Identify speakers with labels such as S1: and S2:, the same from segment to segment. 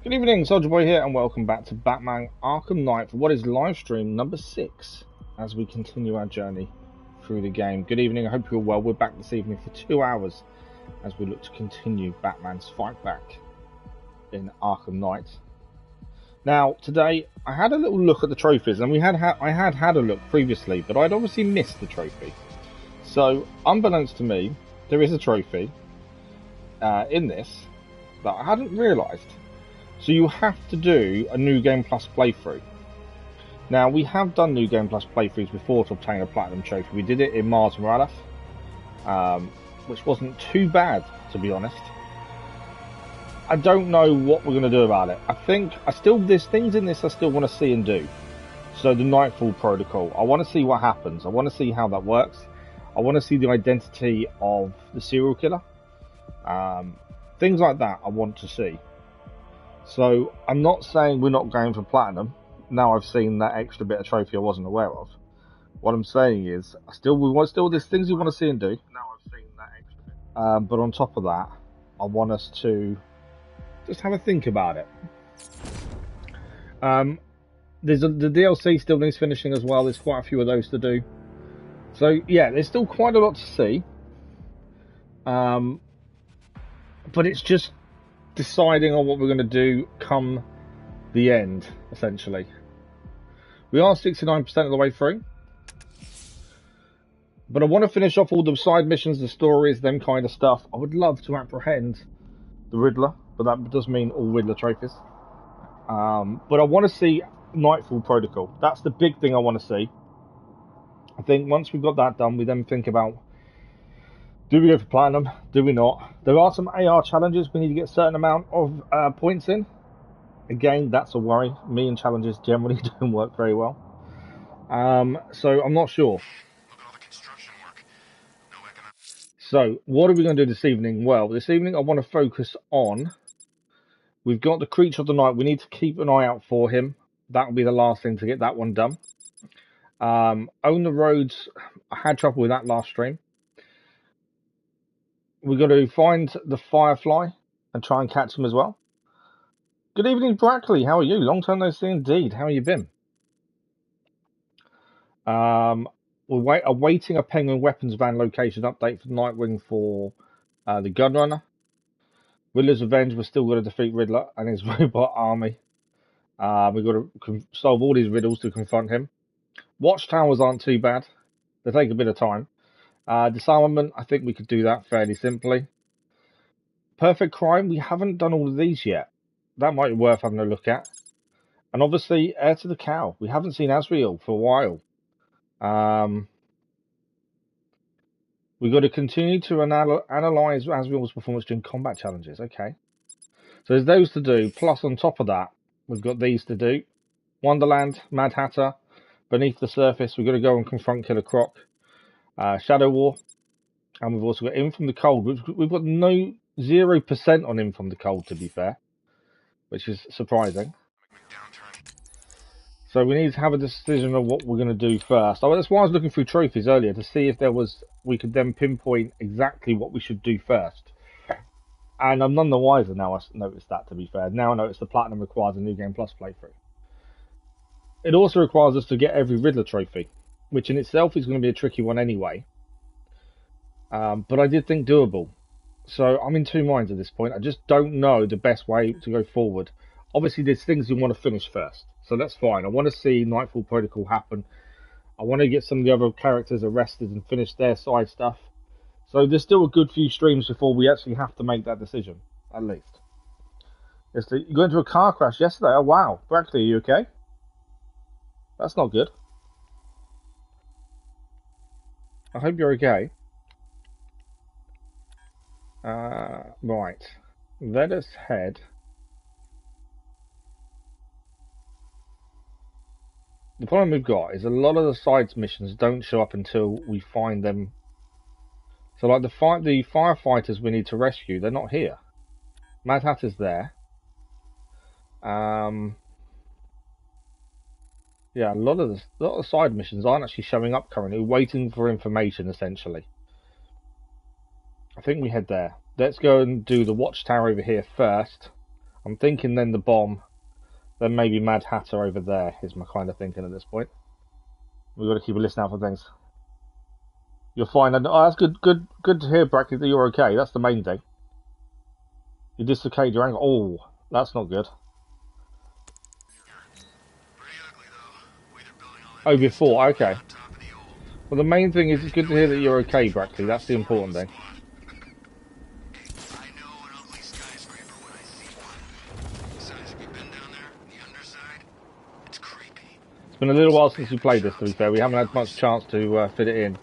S1: Good evening, Soldier Boy here, and welcome back to Batman Arkham Knight for what is live stream number 6 as we continue our journey through the game. Good evening, I hope you're well. We're back this evening for 2 hours as we look to continue Batman's fight back in Arkham Knight. Now, today I had a little look at the trophies, and I had a look previously, but I'd obviously missed the trophy. So, unbeknownst to me, there is a trophy in this that I hadn't realised. So you have to do a New Game Plus playthrough. Now, we have done New Game Plus playthroughs before to obtain a Platinum Trophy. We did it in Mars Morales, which wasn't too bad, to be honest. I don't know what we're going to do about it. There's things in this I still want to see and do. So the Nightfall Protocol, I want to see what happens. I want to see how that works. I want to see the identity of the serial killer. Things like that I want to see. So, I'm not saying we're not going for Platinum. Now I've seen that extra bit of trophy I wasn't aware of. What I'm saying is, there's things we want to see and do. Now I've seen that extra bit. But on top of that, I want us to just have a think about it. The DLC still needs finishing as well. There's quite a few of those to do. So, yeah, there's still quite a lot to see. But it's just deciding on what we're going to do come the end, essentially. We are 69% of the way through. But I want to finish off all the side missions, the stories, them kind of stuff. I would love to apprehend the Riddler, but that does mean all Riddler trophies. But I want to see Nightfall Protocol. That's the big thing I want to see. I think once we've got that done, we then think about, do we go for Platinum? Do we not? There are some AR challenges. We need to get a certain amount of points in. Again, that's a worry. Me and challenges generally don't work very well. So I'm not sure. So what are we going to do this evening? Well, this evening I want to focus on... We've got the Creature of the Night. We need to keep an eye out for him. That will be the last thing to get that one done. Own the Roads. I had trouble with that last stream. We've got to find the Firefly and try and catch him as well. Good evening, Brackley. How are you? Long time no see indeed. How have you been? We're awaiting a Penguin Weapons Van location update for Nightwing for the Gunrunner. Riddler's Revenge, we're still going to defeat Riddler and his robot army. We've got to solve all these riddles to confront him. Watchtowers aren't too bad. They take a bit of time. Disarmament, I think we could do that fairly simply. Perfect Crime, we haven't done all of these yet. That might be worth having a look at. And obviously, Heir to the Cow. We haven't seen Azrael for a while. We've got to continue to analyse Azrael's performance during combat challenges. Okay. So there's those to do. Plus, on top of that, we've got these to do. Wonderland, Mad Hatter, Beneath the Surface. We've got to go and confront Killer Croc. Shadow War. And we've also got In From the Cold. We've got 0% on In From the Cold, to be fair. Which is surprising. So we need to have a decision of what we're going to do first. That's why I was looking through trophies earlier, to see if we could then pinpoint exactly what we should do first. And I'm none the wiser now I noticed that, to be fair. Now I notice the Platinum requires a New Game Plus playthrough. It also requires us to get every Riddler trophy, which in itself is going to be a tricky one anyway. But I did think doable. So I'm in two minds at this point. I just don't know the best way to go forward. Obviously, there's things you want to finish first. So that's fine. I want to see Nightfall Protocol happen. I want to get some of the other characters arrested and finish their side stuff. So there's still a good few streams before we actually have to make that decision, at least. You got into a car crash yesterday? Oh, wow. Brackley, are you okay? That's not good. I hope you're okay. Right. Let us head... The problem we've got is a lot of the side missions don't show up until we find them. So like the firefighters we need to rescue, they're not here. Mad Hatter's there. Yeah, a lot of the side missions aren't actually showing up currently. We're waiting for information, essentially. I think we head there. Let's go and do the watchtower over here first. I'm thinking then the bomb, then maybe Mad Hatter over there is my kind of thinking at this point. We've got to keep a listen out for things. You're fine. Oh, that's good to hear, Bracky, that you're okay. That's the main thing. You dislocated your ankle. Oh, that's not good. Oh, before, okay. Well, the main thing is it's good to hear that you're okay, Brackley. That's the important thing. It's been a little while since we played this, to be fair. We haven't had much chance to fit it in.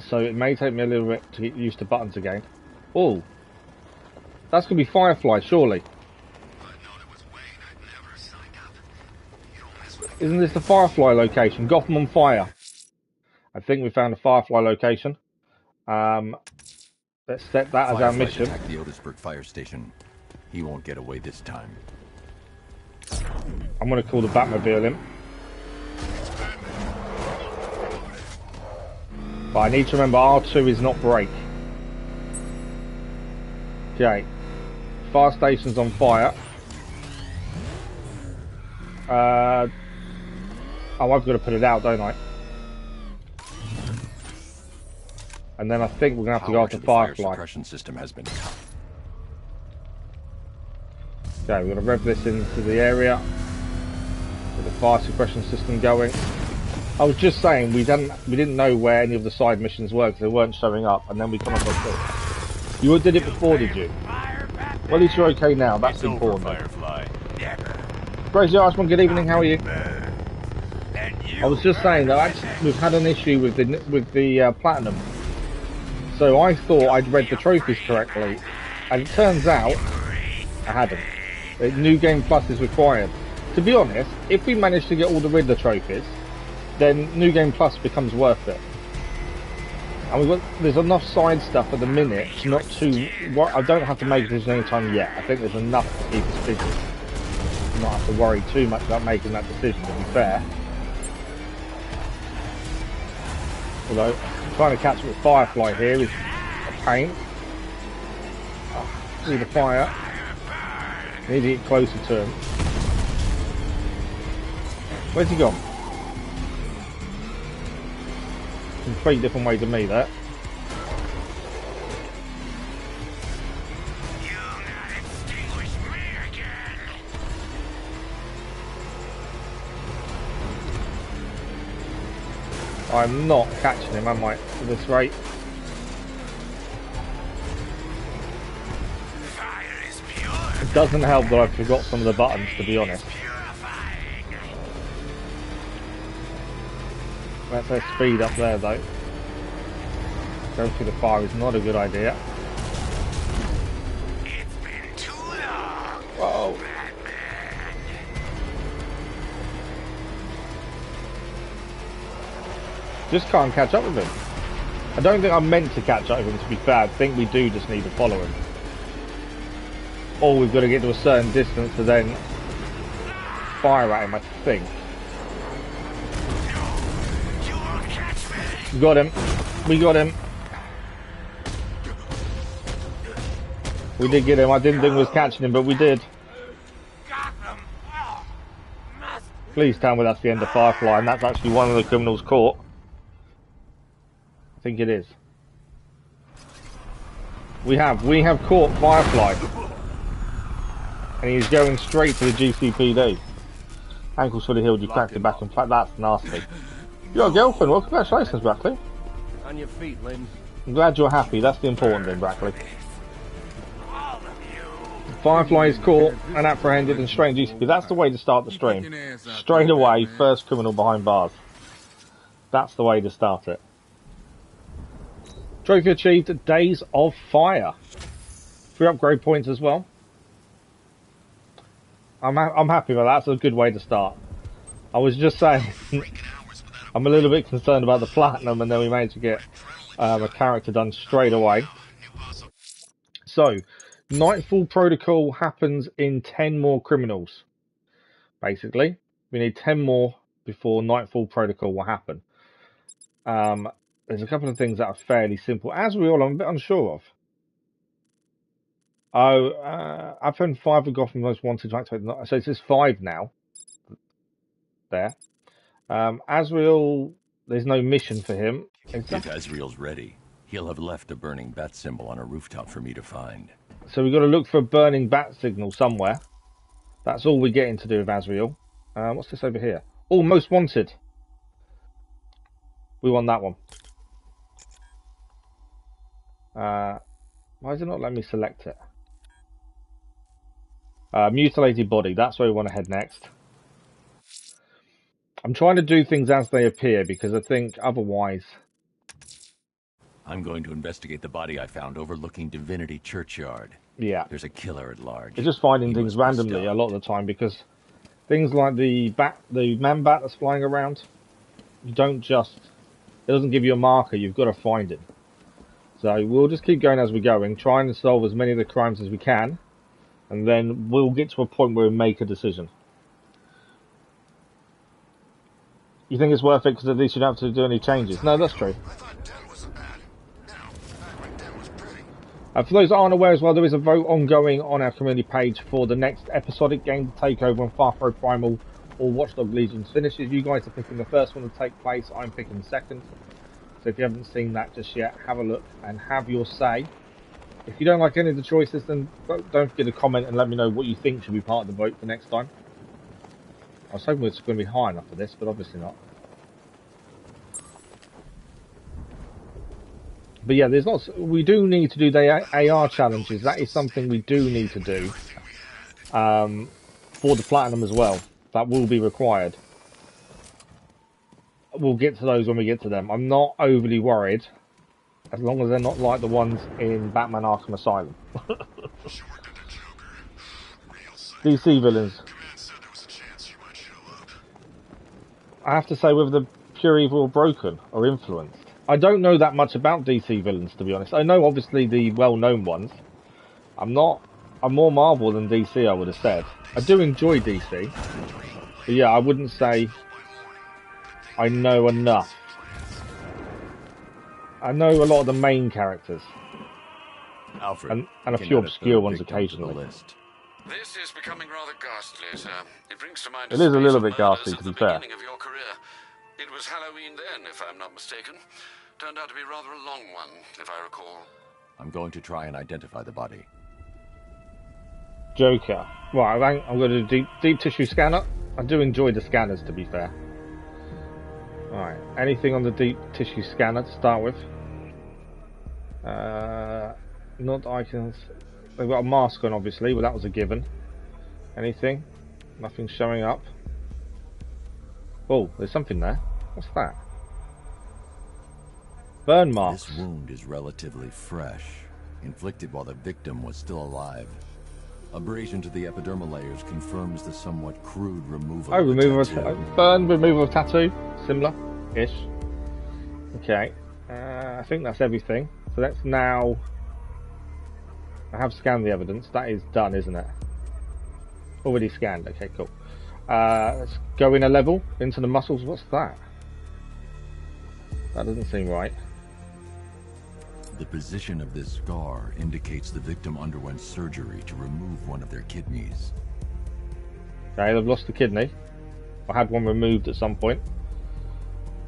S1: So it may take me a little bit to get used to buttons again. Oh, that's going to be Firefly, surely. Isn't this the Firefly location? Gotham on fire. I think we found a Firefly location. Let's set that as our mission.
S2: Attack the Otisburg fire station. He won't get away this time.
S1: I'm going to call the Batmobile in. But I need to remember R2 is not brake. Okay. Fire station's on fire. Oh, I've got to put it out, don't I? And then I think we're going to have to go after Firefly.
S2: Fire suppression system has been cut.
S1: Okay, we're going to rev this into the area with the fire suppression system going. I was just saying we didn't know where any of the side missions were because they weren't showing up, and then we come across this. You did it before, did you? Well, at least you're okay now. That's important.
S3: Firefly.
S1: Crazy Irishman, good evening. How are you? I was just saying that actually we've had an issue with the platinum. So I thought I'd read the trophies correctly, and it turns out I hadn't. New Game Plus is required. To be honest, if we manage to get all the Riddler trophies, then New Game Plus becomes worth it. And there's enough side stuff at the minute, not too. I don't have to make a decision anytime yet. I think there's enough to keep us busy. Not have to worry too much about making that decision, to be fair. Although, trying to catch up with Firefly here is a pain. See the fire. Need to get closer to him. Where's he gone? Complete different way to me, that. I'm not catching him, am I, at this rate? It doesn't help that I forgot some of the buttons, to be honest. That's our speed up there, though. Going through the fire is not a good idea. Whoa. Just can't catch up with him. I don't think I'm meant to catch up with him, to be fair. I think we do just need to follow him. Or we've got to get to a certain distance to then fire at him, I think. We got him. We got him. We did get him. I didn't think we was catching him, but we did. Please tell me that's the end of Firefly, and that's actually one of the criminals caught. I think it is. We have caught Firefly. And he's going straight to the GCPD. Ankle's fully healed, you cracked it back in fact, that's nasty. Your girlfriend, well congratulations, Brackley.
S3: On your feet, Lynn.
S1: I'm glad you're happy, that's the important thing, Brackley. Firefly is caught and apprehended and straight GCP. That's the way to start the stream. Straight away, first criminal behind bars. That's the way to start it. Trophy achieved, Days of Fire. 3 upgrade points as well. I'm happy with that. That's a good way to start. I was just saying, I'm a little bit concerned about the platinum, and then we managed to get a character done straight away. So, Nightfall Protocol happens in 10 more criminals. Basically, we need 10 more before Nightfall Protocol will happen. There's a couple of things that are fairly simple, as we all are a bit unsure of. Oh, I found 5 of Gotham's most wanted to activate. So it says 5 now. There. Azrael, there's no mission for him.
S2: If Azrael's ready, he'll have left a burning bat symbol on a rooftop for me to find.
S1: So we've got to look for a burning bat signal somewhere. That's all we're getting to do with Azrael. What's this over here? Oh, most wanted. We want that one. Why does it not let me select it? Mutilated body. That's where we want to head next. I'm trying to do things as they appear because I think otherwise...
S2: I'm going to investigate the body I found overlooking Divinity Churchyard.
S1: Yeah.
S2: There's a killer at large.
S1: It's just finding things randomly a lot of the time because things like the Manbat that's flying around, you don't just... It doesn't give you a marker, you've got to find it. So we'll just keep going as we're going, trying to solve as many of the crimes as we can, and then we'll get to a point where we make a decision. You think it's worth it because at least you don't have to do any changes? No, that's true. For those that aren't aware as well, there is a vote ongoing on our community page for the next episodic game to take over when Far Cry Primal or Watchdog Legions finishes. You guys are picking the first one to take place, I'm picking the second. So if you haven't seen that just yet, have a look and have your say. If you don't like any of the choices, then don't forget to comment and let me know what you think should be part of the vote for next time. I was hoping it's going to be high enough for this, but obviously not. But yeah, there's lots. We do need to do the AR challenges. That is something we do need to do for the platinum as well. That will be required. We'll get to those when we get to them. I'm not overly worried, as long as they're not like the ones in Batman Arkham Asylum. DC villains. I have to say, whether the pure evil or broken or influenced. I don't know that much about DC villains, to be honest. I know obviously the well-known ones. I'm more Marvel than DC, I would have said. I do enjoy DC, but yeah, I wouldn't say I know enough. I know a lot of the main characters,
S2: Alfred,
S1: and a few obscure ones occasionally.
S4: This is becoming rather ghastly, sir. It brings to mind
S1: it is a little bit ghastly, to be fair.
S4: It was Halloween then, if I'm not mistaken. Turned out to be rather a long one, if I recall.
S2: I'm going to try and identify the body.
S1: Joker. Right, I'm going to do deep tissue scanner. I do enjoy the scanners, to be fair. Alright, anything on the deep tissue scanner to start with? Not icons. They've got a mask on, obviously, but that was a given. Anything? Nothing showing up. Oh, there's something there. What's that? Burn marks.
S2: This wound is relatively fresh, inflicted while the victim was still alive. Abrasion to the epidermal layers confirms the somewhat crude removal of
S1: removal
S2: the tattoo.
S1: Burn, removal of tattoo. Similar-ish. Okay. I think that's everything. So let's now... I have scanned the evidence. That is done, isn't it? Already scanned. Okay, cool. Let's go in a level into the muscles. What's that? That doesn't seem right.
S2: The position of this scar indicates the victim underwent surgery to remove one of their kidneys.
S1: Okay, they've lost the kidney. I had one removed at some point.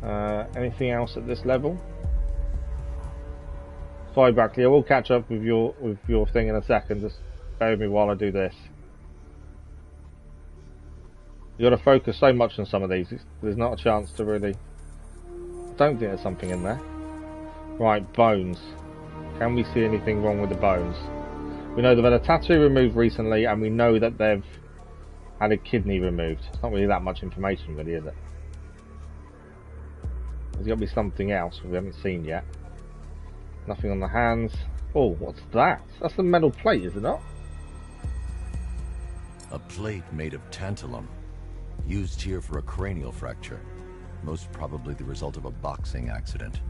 S1: Anything else at this level? Sorry, Brackley, I will catch up with your thing in a second. Just bear with me while I do this. You got to focus so much on some of these. There's not a chance to really... I don't think there's something in there. Right, bones. Can we see anything wrong with the bones? We know they've had a tattoo removed recently, and we know that they've had a kidney removed. It's not really that much information, really, is it? There's got to be something else we haven't seen yet. Nothing on the hands. Oh, what's that? That's a metal plate, is it not?
S2: A plate made of tantalum, used here for a cranial fracture, most probably the result of a boxing accident.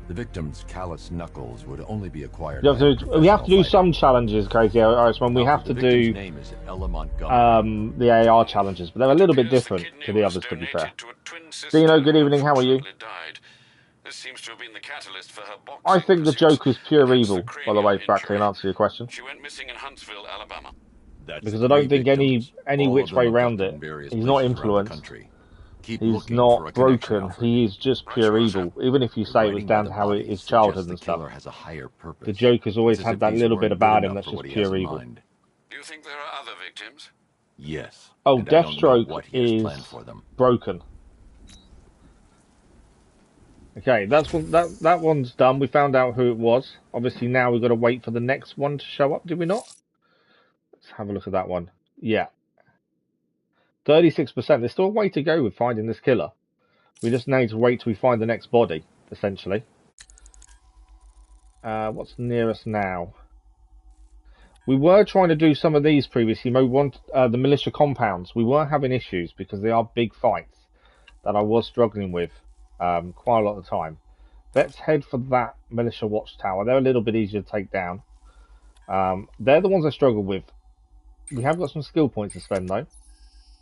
S2: The victim's calloused knuckles would only be acquired.
S1: We have to do some challenges, Crazy Irishman. We have to do the AR challenges, but they're a little bit different to the others, to be fair. Dino, good evening. How are you?
S4: This seems to have been the catalyst for her boxing
S1: I think the
S4: pursuits.
S1: Joker's pure
S4: Hence
S1: evil,
S4: the
S1: by the way,
S4: cranial
S1: Brackley, in
S4: injury.
S1: answer to your question.
S4: She went missing in Huntsville, Alabama.
S2: That's
S1: Because I
S2: 3
S1: don't think
S2: victims.
S1: any
S2: All of
S1: which
S2: them
S1: way round
S2: abducted
S1: it.
S2: in various
S1: He's not
S2: places around the
S1: influenced.
S2: country. Keep
S1: He's
S2: looking for
S1: not
S2: a connection,
S1: broken.
S2: Alfred.
S1: He is just
S4: Right
S1: pure
S4: you are,
S1: evil.
S4: sir.
S1: Even if you say it was
S2: Writing by
S1: down
S2: the
S1: to how
S2: bodies
S1: his
S2: suggests
S1: childhood
S2: the
S1: and stuff.
S2: killer has a higher purpose.
S1: The Joker's always
S2: It's as
S1: had
S2: if
S1: that
S2: these
S1: little bit
S2: weren't
S1: about
S2: good
S1: him
S2: enough
S1: that's
S2: for what
S1: just
S2: he has
S1: pure
S2: in
S1: evil.
S2: mind.
S4: Do you think there are other victims?
S2: Yes.
S1: Oh,
S2: And I don't know
S1: Deathstroke
S2: what he has
S1: is
S2: planned for them.
S1: broken. Okay, that's one, that one's done. We found out who it was. Obviously now we've got to wait for the next one to show up, did we not? Let's have a look at that one. Yeah. 36%. There's still a way to go with finding this killer. We just need to wait till we find the next body, essentially. What's near us now? We were trying to do some of these previously. We want the militia compounds. We were having issues because they are big fights that I was struggling with quite a lot of the time. Let's head for that militia watchtower. They're a little bit easier to take down. They're the ones I struggle with. We have got some skill points to spend though.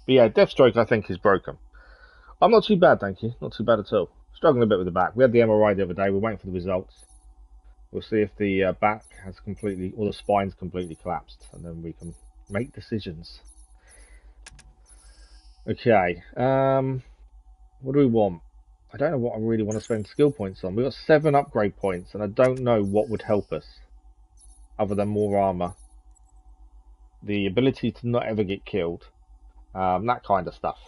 S1: But yeah, Deathstroke I think is broken. I'm not too bad, thank you. Not too bad at all. Struggling a bit with the back. We had the MRI the other day. We're waiting for the results. We'll see if the back has completely, or the spine's completely collapsed, and then we can make decisions. Okay. What do we want? I don't know what I really want to spend skill points on. We've got 7 upgrade points, and I don't know what would help us, other than more armor. The ability to not ever get killed. That kind of stuff.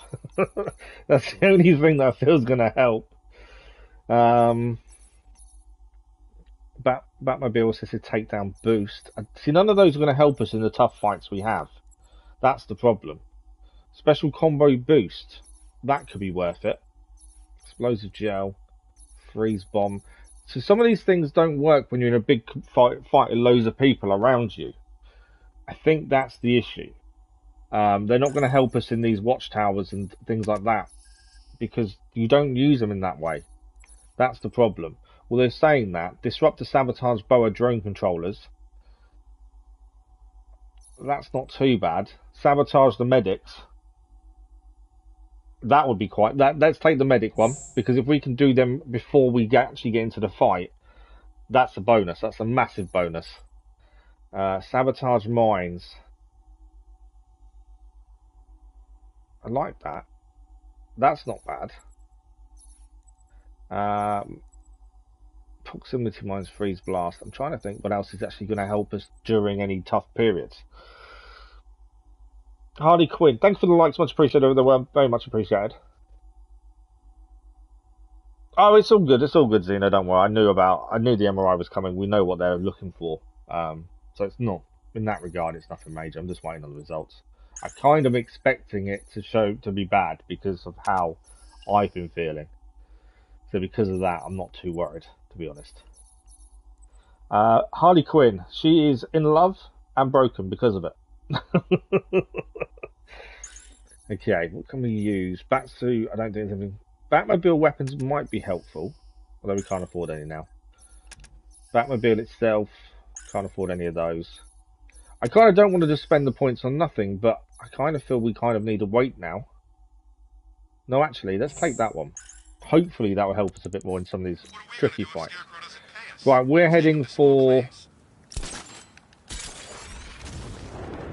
S1: That's the only thing that I feel is going to help. Batmobile assisted takedown boost. See, none of those are going to help us in the tough fights we have. That's the problem. Special combo boost. That could be worth it. Explosive gel. Freeze bomb. So some of these things don't work when you're in a big fight with loads of people around you. I think that's the issue. They're not going to help us in these watchtowers and things like that because you don't use them in that way. That's the problem. Well, they're saying that disrupt the sabotage boa drone controllers. That's not too bad. Sabotage the medics. That would be quite. Let's take the medic one because if we can do them before we actually get into the fight, that's a bonus. That's a massive bonus. Sabotage mines. I like that. That's not bad. Proximity mines, freeze blast. I'm trying to think what else is actually going to help us during any tough periods. Harley Quinn, thanks for the likes, much appreciated. They were very much appreciated. Oh, it's all good. It's all good, Zeno. Don't worry. I knew the MRI was coming. We know what they're looking for. So it's not in that regard. It's nothing major. I'm just waiting on the results. I kind of expecting it to be bad because of how I've been feeling. So because of that, I'm not too worried, to be honest. Harley Quinn, she is in love and broken because of it. Okay, what can we use? Batsuit, I don't think anything. Batmobile weapons might be helpful, although we can't afford any now. Batmobile itself, can't afford any of those. I kind of don't want to just spend the points on nothing, but I kind of feel we kind of need to wait now. No, actually, let's take that one. Hopefully that will help us a bit more in some of these tricky fights. Right, we're heading for...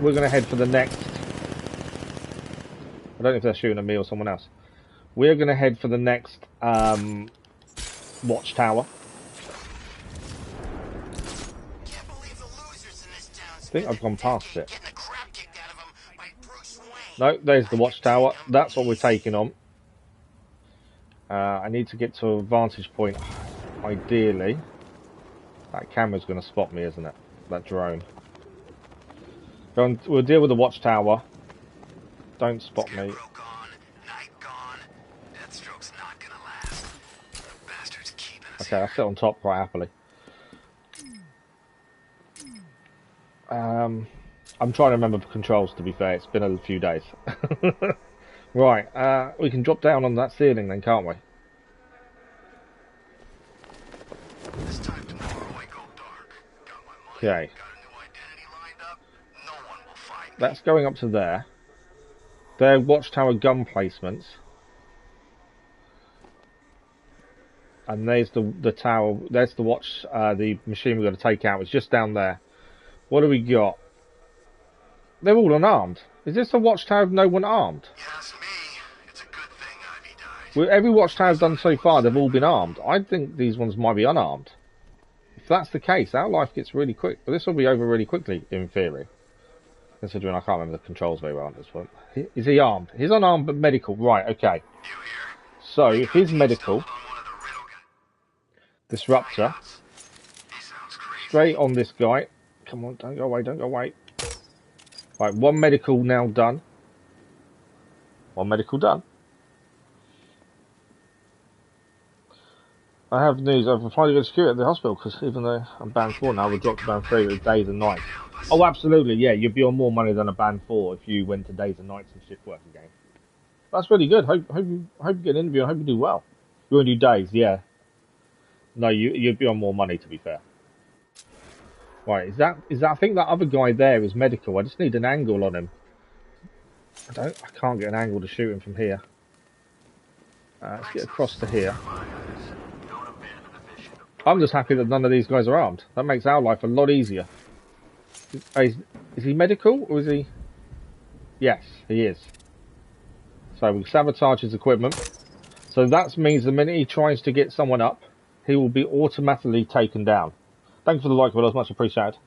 S1: We're going to head for the next... I don't know if they're shooting at me or someone else. We're going to head for the next watchtower. I think I've gone past it. No, there's the watchtower. That's what we're taking on. I need to get to a vantage point. Ideally. That camera's going to spot me, isn't it? That drone. We'll deal with the watchtower. Don't spot me. Okay, I'll sit on top quite happily. I'm trying to remember the controls, to be fair. It's been a few days. Right, we can drop down on that ceiling then, can't we?
S3: This time tomorrow I go dark. Got my money,
S1: Okay.
S3: got a new identity lined up. No one will find me.
S1: That's going up to there. Their watchtower gun placements. And there's the tower. There's the watch. The machine we've got to take out. It's just down there. What do we got? They're all unarmed. Is this a watchtower with no one armed?
S3: Yes, me. It's a good thing Ivy died.
S1: Well, every watchtower I've done so far, they've all been armed. I think these ones might be unarmed. If that's the case, our life gets really quick. But this will be over really quickly, in theory. Considering I can't remember the controls very well on this one. Is he armed? He's unarmed but medical. Right, okay. So, if he's medical, disruptor, straight on this guy. Come on, don't go away, don't go away. Right, one medical now done. One medical done. I have news. I've applied for security at the hospital because even though I'm band 4 now, we'll drop to band 3 with days and nights. Oh, absolutely, yeah. You'd be on more money than a band 4 if you went to days and nights and shift work again. That's really good. Hope you get an interview. I hope you do well. You want to do days, yeah. No, you'd be on more money, to be fair. Right, is that? I think that other guy there is medical. I just need an angle on him. I can't get an angle to shoot him from here. Let's get across to here. I'm just happy that none of these guys are armed. That makes our life a lot easier. Is he medical or is he? Yes, he is. So we sabotage his equipment. So that means the minute he tries to get someone up, he will be automatically taken down. Thank you for the like, but it was much appreciated.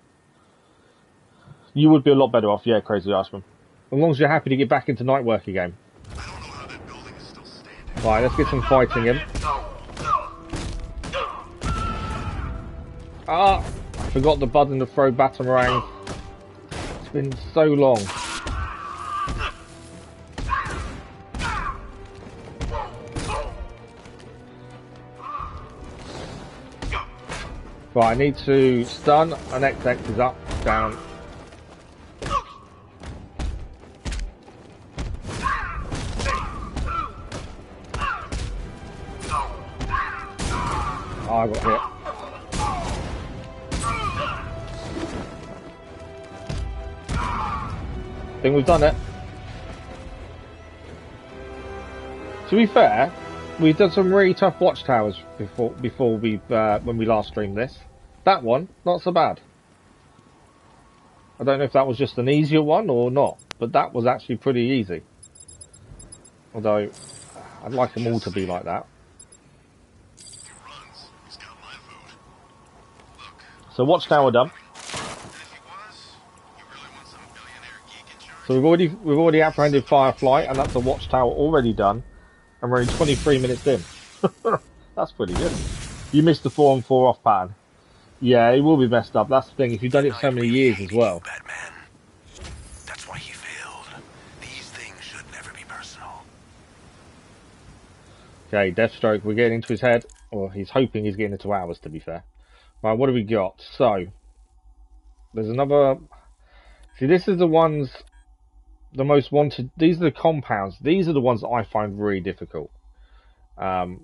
S1: You would be a lot better off, yeah, Crazy Ashman. As long as you're happy to get back into night work again. Right, let's get some fighting in. Ah! I forgot the button to throw Batamarang. It's been so long. Right, I need to stun, and XX is up, down. Oh, I got hit. I think we've done it. To be fair, we've done some really tough watchtowers before we when we last streamed this. That one, not so bad. I don't know if that was just an easier one or not, but that was actually pretty easy. Although, I'd like them all to be like that. So watchtower done. So we've already apprehended Firefly, and that's a watchtower already done. And we're in 23 minutes in. That's pretty good. You missed the 4-on-4 off pattern. Yeah, it will be messed up. That's the thing. If you've done it so many years as well.
S3: Batman. That's why he failed. These things should never be personal.
S1: Okay, Deathstroke. We're getting into his head. Or he's hoping he's getting into ours, to be fair. Right, what do we got? So, there's another... See, this is the ones... The most wanted... These are the compounds. These are the ones that I find really difficult. It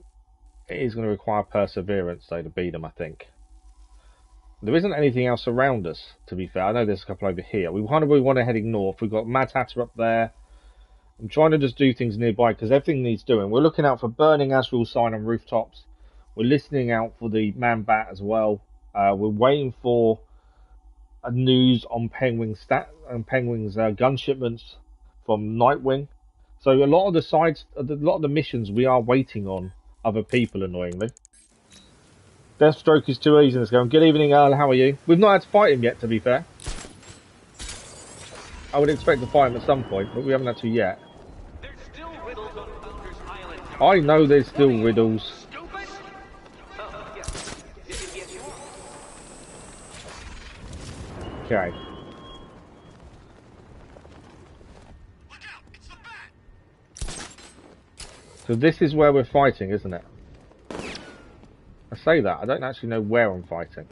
S1: is going to require perseverance, though, to beat them, I think. There isn't anything else around us, to be fair. I know there's a couple over here. We kind of want to heading north. We've got Mad Hatter up there. I'm trying to just do things nearby, because everything needs doing. We're looking out for Burning Azrael sign on rooftops. We're listening out for the Manbat as well. We're waiting for news on Penguin's gun shipments from Nightwing. So a lot of the missions we are waiting on other people, annoyingly. Deathstroke is too easy. Let's go. Good evening, Earl. How are you? We've not had to fight him yet, to be fair. I would expect to fight him at some point, but we haven't had to yet. I know there's still riddles. Okay. So this is where we're fighting, isn't it? I say that, I don't actually know where I'm fighting.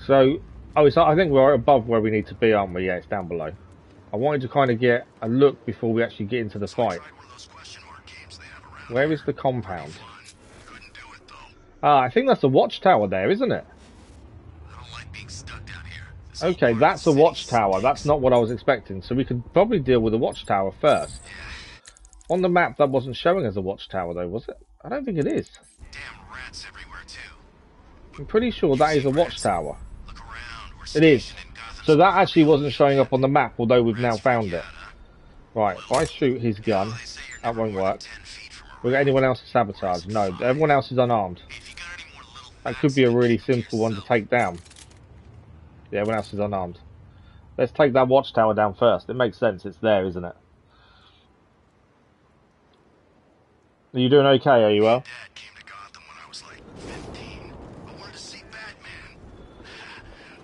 S1: So, oh, I think we're above where we need to be, aren't we? Yeah, it's down below. I wanted to kind of get a look before we actually get into the fight. Where is the compound? Ah, I think that's the watchtower there, isn't it?
S3: I don't like being stuck down here.
S1: Okay, that's a watchtower. That's not what I was expecting. So we could probably deal with the watchtower first. On the map, that wasn't showing as a watchtower, though, was it? I don't think it is.
S3: Damn rats everywhere too.
S1: I'm pretty sure that is a watchtower.
S3: Look around. We're
S1: It is.
S3: stationed in Gotham
S1: So that
S3: Square.
S1: actually wasn't showing up on the map, although we've now
S3: Rats
S1: found
S3: freak
S1: it.
S3: out, huh?
S1: Right, if I shoot his gun,
S3: They say you're
S1: that
S3: never
S1: won't
S3: more than
S1: work.
S3: 10 feet from a
S1: We got
S3: riot.
S1: anyone else to sabotage? No, everyone else is unarmed.
S3: If you got any more little
S1: That could be a really simple one to
S3: yourself.
S1: take down. Yeah, everyone else is unarmed. Let's take that watchtower down first. It makes sense. It's there, isn't it? Are you doing okay, are you well?
S3: Dad came to Gotham when I was like 15. I wanted to see Batman.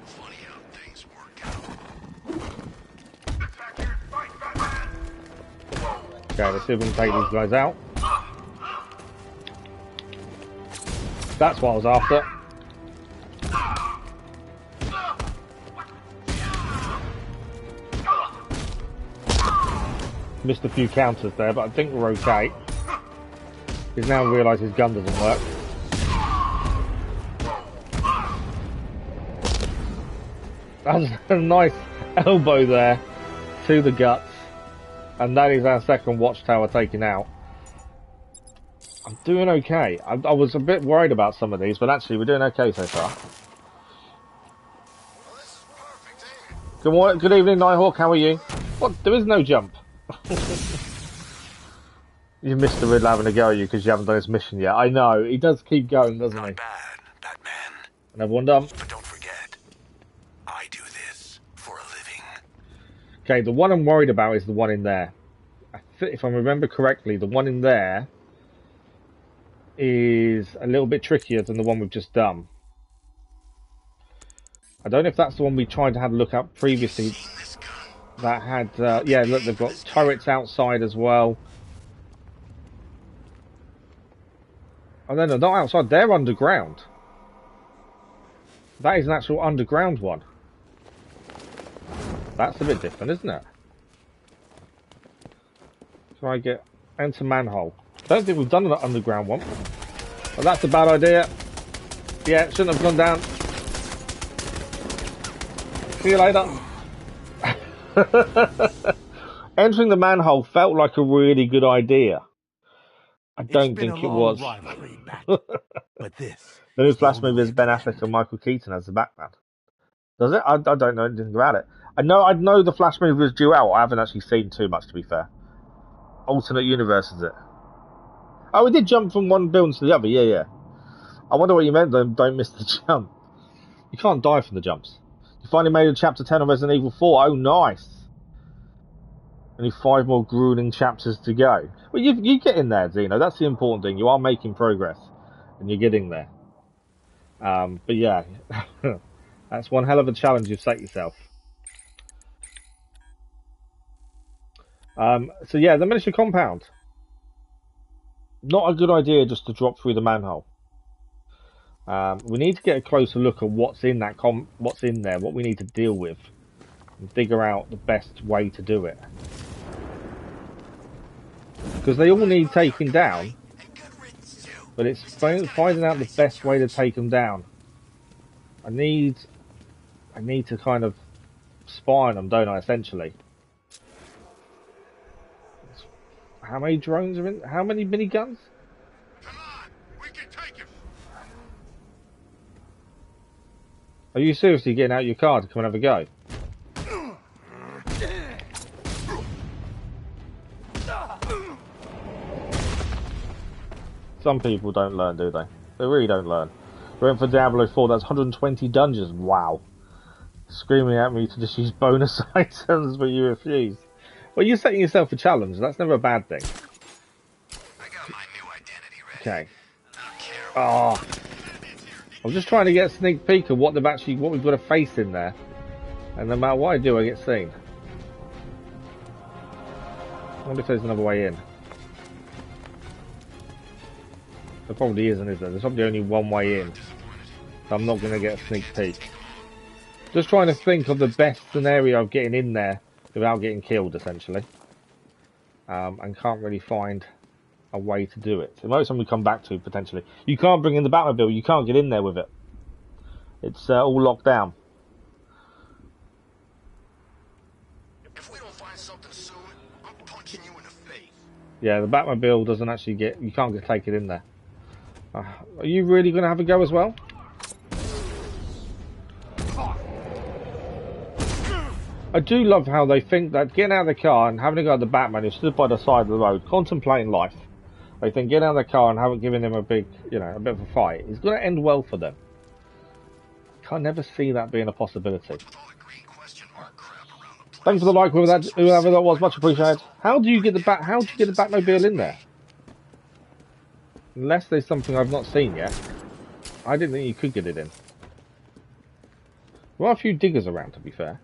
S3: Funny how things work out. Get back here and fight, Batman!
S1: Okay, let's see if we can take these guys out. That's what I was after. Missed a few counters there, but I think we're okay. He's now realised his gun doesn't work. That's a nice elbow there to the guts. And that is our second watchtower taken out. I'm doing okay. I was a bit worried about some of these, but actually we're doing okay so far.
S3: Well, this is perfect, ain't it?
S1: Good morning, good evening, Nighthawk. How are you? What? There is no jump. You missed the Riddler having a go at you because you haven't done his mission yet. I know. He does keep going, doesn't he?
S3: Not bad, Batman.
S1: And everyone done.
S3: But don't forget, I do this for a living.
S1: Okay, the one I'm worried about is the one in there. If I remember correctly, the one in there is a little bit trickier than the one we've just done. I don't know if that's the one we tried to have a look at previously.
S3: Seen this gun?
S1: That had, yeah, look, they've got turrets outside as well. Oh, no, no, not outside. They're underground. That is an actual underground one. That's a bit different, isn't it? Try get enter manhole. Don't think we've done an underground one. But that's a bad idea. Yeah, shouldn't have gone down. See you later. Entering the manhole felt like a really good idea. I don't think it was.
S5: But this.
S1: The new Flash movie is Ben Affleck and Michael Keaton as the Batman. Does it? I don't know anything about it. I know the Flash movie was due out. I haven't actually seen too much, to be fair. Alternate universe, is it? Oh, we did jump from one building to the other. Yeah, yeah. I wonder what you meant. Don't miss the jump. You can't die from the jumps. You finally made a chapter 10 of Resident Evil 4. Oh, nice. Only 5 more grueling chapters to go. Well, you get in there, Zeno. That's the important thing. You are making progress, and you're getting there. But yeah, that's one hell of a challenge you've set yourself. So yeah, the miniature compound. Not a good idea just to drop through the manhole. We need to get a closer look at what's in that what's in there, what we need to deal with, and figure out the best way to do it. Because they all need taking down, but it's finding out the best way to take them down. I need to kind of spy on them, don't I? Essentially. How many drones are in? How many miniguns?
S3: Come on, we can take him.
S1: Are you seriously getting out your car to come and have a go? Some people don't learn, do they? They really don't learn. We went for Diablo 4, that's 120 dungeons. Wow. Screaming at me to just use bonus items, but you refuse. Well, you're setting yourself a challenge. That's never a bad thing.
S3: I got my new identity ready.
S1: Okay.
S3: I don't care.
S1: Oh. I'm just trying to get a sneak peek of what we've got to face in there. And no matter what I do, I get seen. I wonder if there's another way in. There probably isn't, is there? There's probably only one way in. So I'm not going to get a sneak peek. Just trying to think of the best scenario of getting in there without getting killed, essentially. And can't really find a way to do it. It might be something we come back to, potentially. You can't bring in the Batmobile. You can't get in there with it. It's all locked down. Yeah, the Batmobile doesn't actually get... You can't take it in there. Are you really going to have a go as well? I do love how they think that getting out of the car and having a go at the Batman who stood by the side of the road, contemplating life, they think getting out of the car and having given him a big, you know, a bit of a fight is going to end well for them. Can't never see that being a possibility. Thanks for the like, whoever that was, much appreciated. How do you get the Batmobile in there? Unless there's something I've not seen yet. I didn't think you could get it in. There are a few diggers around, to be fair.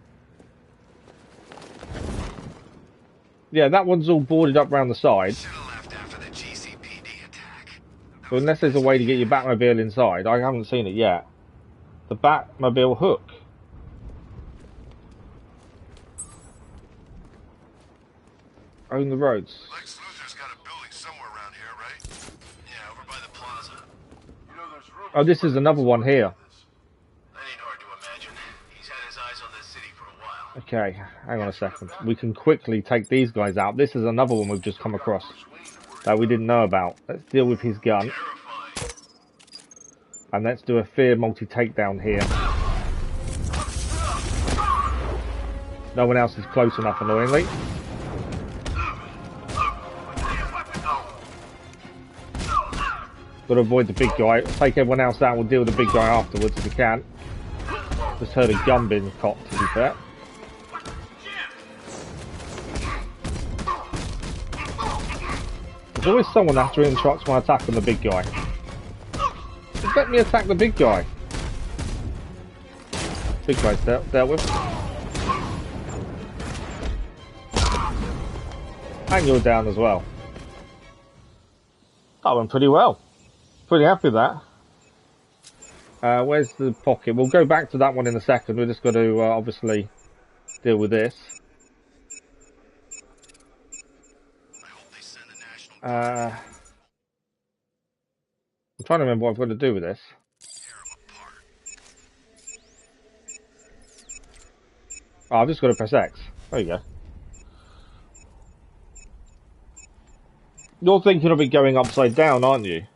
S1: Yeah, that one's all boarded up around the side. So unless there's a way to get your Batmobile inside, I haven't seen it yet. The Batmobile hook. Own the roads.
S3: Lex Luthor's got a building somewhere around here, right? Yeah, over by the plaza. You know, there's room.
S1: Oh, this is another one here.
S3: That ain't hard to imagine. He's had his eyes on this city for a while.
S1: Okay, hang on a second. We can quickly take these guys out. This is another one we've just come across that we didn't know about. Let's deal with his gun. And let's do a fear multi-takedown here. No one else is close enough, annoyingly. Got to avoid the big guy. Take everyone else out. We'll deal with the big guy afterwards if we can. Just heard a gun being cocked, to be fair. There's always someone after interrupts my attack on the big guy. Just let me attack the big guy. Big guy's dealt with. And you're down as well. That went pretty well. Pretty happy with that. Where's the pocket? We'll go back to that one in a second. We're just got to obviously deal with this. I'm trying to remember what I've got to do with this. Oh, I've just got to press X. There you go. You're thinking of it going upside down, aren't you?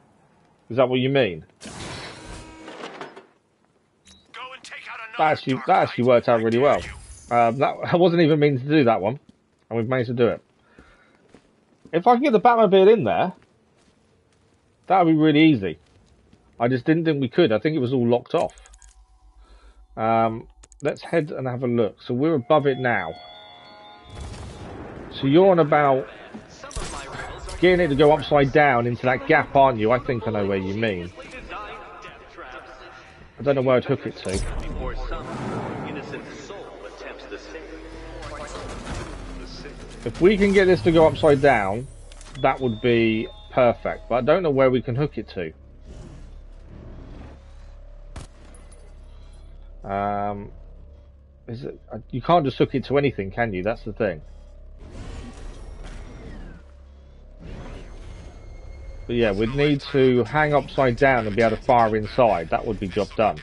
S1: Is that what you mean? That actually worked out really well. I wasn't even meaning to do that one, and we've managed to do it. If I can get the Batmobile in there, that would be really easy. I just didn't think we could. I think it was all locked off. Let's head and have a look. So we're above it now. So you're on about getting it to go upside down into that gap, aren't you? I think I know where you mean. I don't know where I'd hook it to. If we can get this to go upside down, that would be perfect. But I don't know where we can hook it to. Is it? You can't just hook it to anything, can you? That's the thing. But yeah, we'd need to hang upside down and be able to fire inside. That would be job done.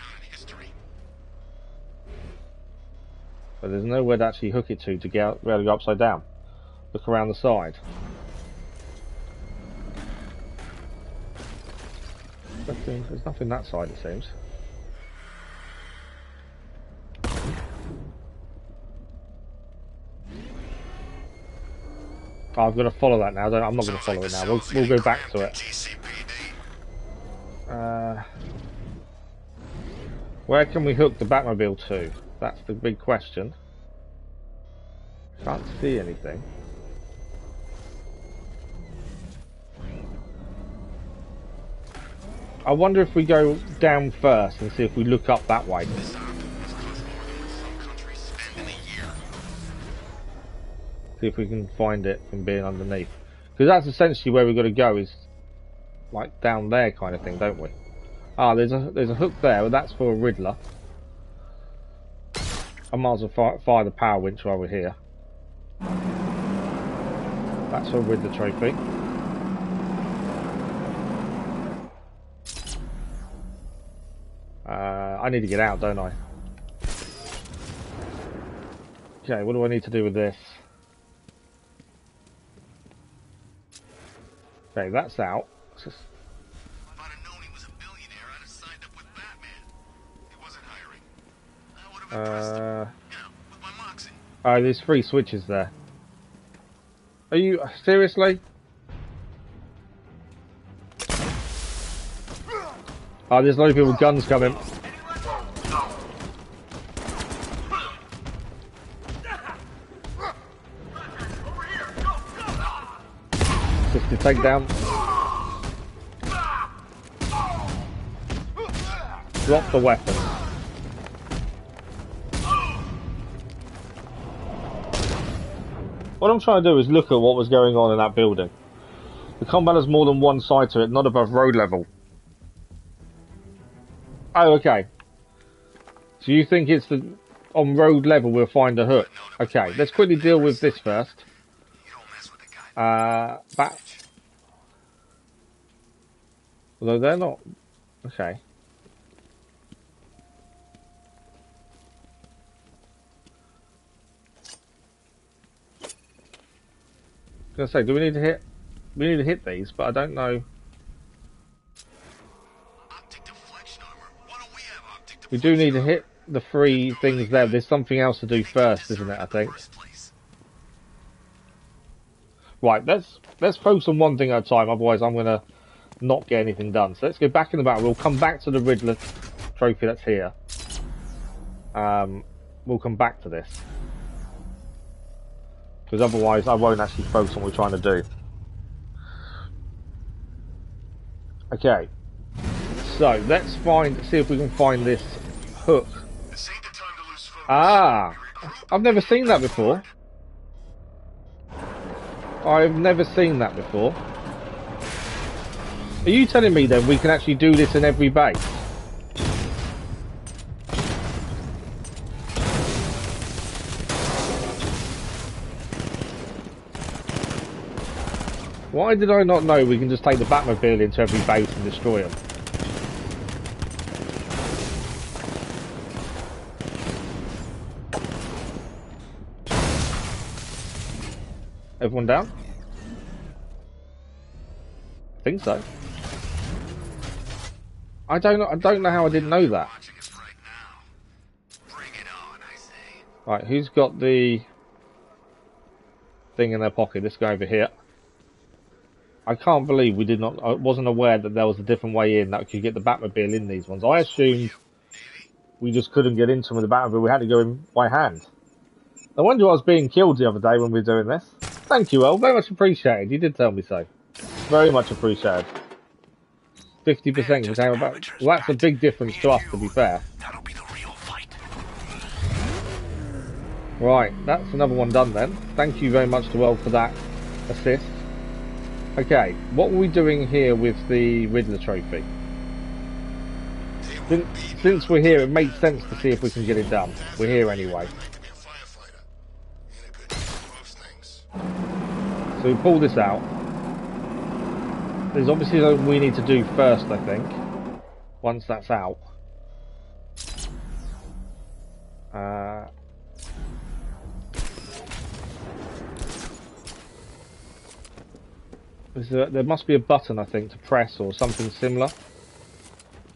S1: But there's nowhere to actually hook it to get out, be able to go upside down. Look around the side. There's nothing that side, it seems. Oh, I've got to follow that now. I'm not going to follow it now. We'll go back to it. Where can we hook the Batmobile to? That's the big question. Can't see anything. I wonder if we go down first and see if we look up that way. See if we can find it from being underneath. Because that's essentially where we've got to go, is like down there kind of thing, don't we? Ah, there's a hook there, but that's for a Riddler. I might as well fire the power winch while we're here. That's for a Riddler trophy. I need to get out, don't I? Okay, what do I need to do with this? Okay, that's out.
S3: If I'd have known he was a billionaire, I'd have signed up with Batman. He wasn't hiring. I would have impressed him, with my moxie.
S1: Oh, there's 3 switches there. Are you seriously? Oh, there's a lot of people with guns coming. Just to take down. Drop the weapon. What I'm trying to do is look at what was going on in that building. The combat has more than one side to it, not above road level. Oh, okay. So you think it's on road level we'll find a hook? Okay, let's quickly deal with this first. Bat. Although they're not. Okay. I was gonna say, do we need to hit? We need to hit these, but I don't know. We do need to hit the 3 things there. There's something else to do first, isn't it? I think. Right, let's focus on one thing at a time. Otherwise, I'm gonna not get anything done. So let's go back in the battle. We'll come back to the Riddler trophy that's here. We'll come back to this. Because otherwise I won't actually focus on what we're trying to do. Okay. So, let's see if we can find this hook. Ah! I've never seen that before. I've never seen that before. Are you telling me then we can actually do this in every base? Why did I not know we can just take the Batmobile into every base and destroy them? Everyone down? I think so. I don't know how I didn't know that. Right, who's got the thing in their pocket? This guy over here. I can't believe we did not. I wasn't aware that there was a different way in that could get the Batmobile in these ones. I assumed we just couldn't get into them with the Batmobile. We had to go in by hand. I wonder I was being killed the other day when we were doing this. Thank you, El. Very much appreciated. You did tell me so. Very much appreciated. 50% became about. Well, that's a big difference to us, to be fair. Right, that's another one done then. Thank you very much to El for that assist. Okay, what were we doing here with the Riddler trophy? Since we're here, it makes sense to see if we can get it done. We're here anyway. So we pull this out. There's obviously something we need to do first, I think. Once that's out. There must be a button, I think, to press or something similar.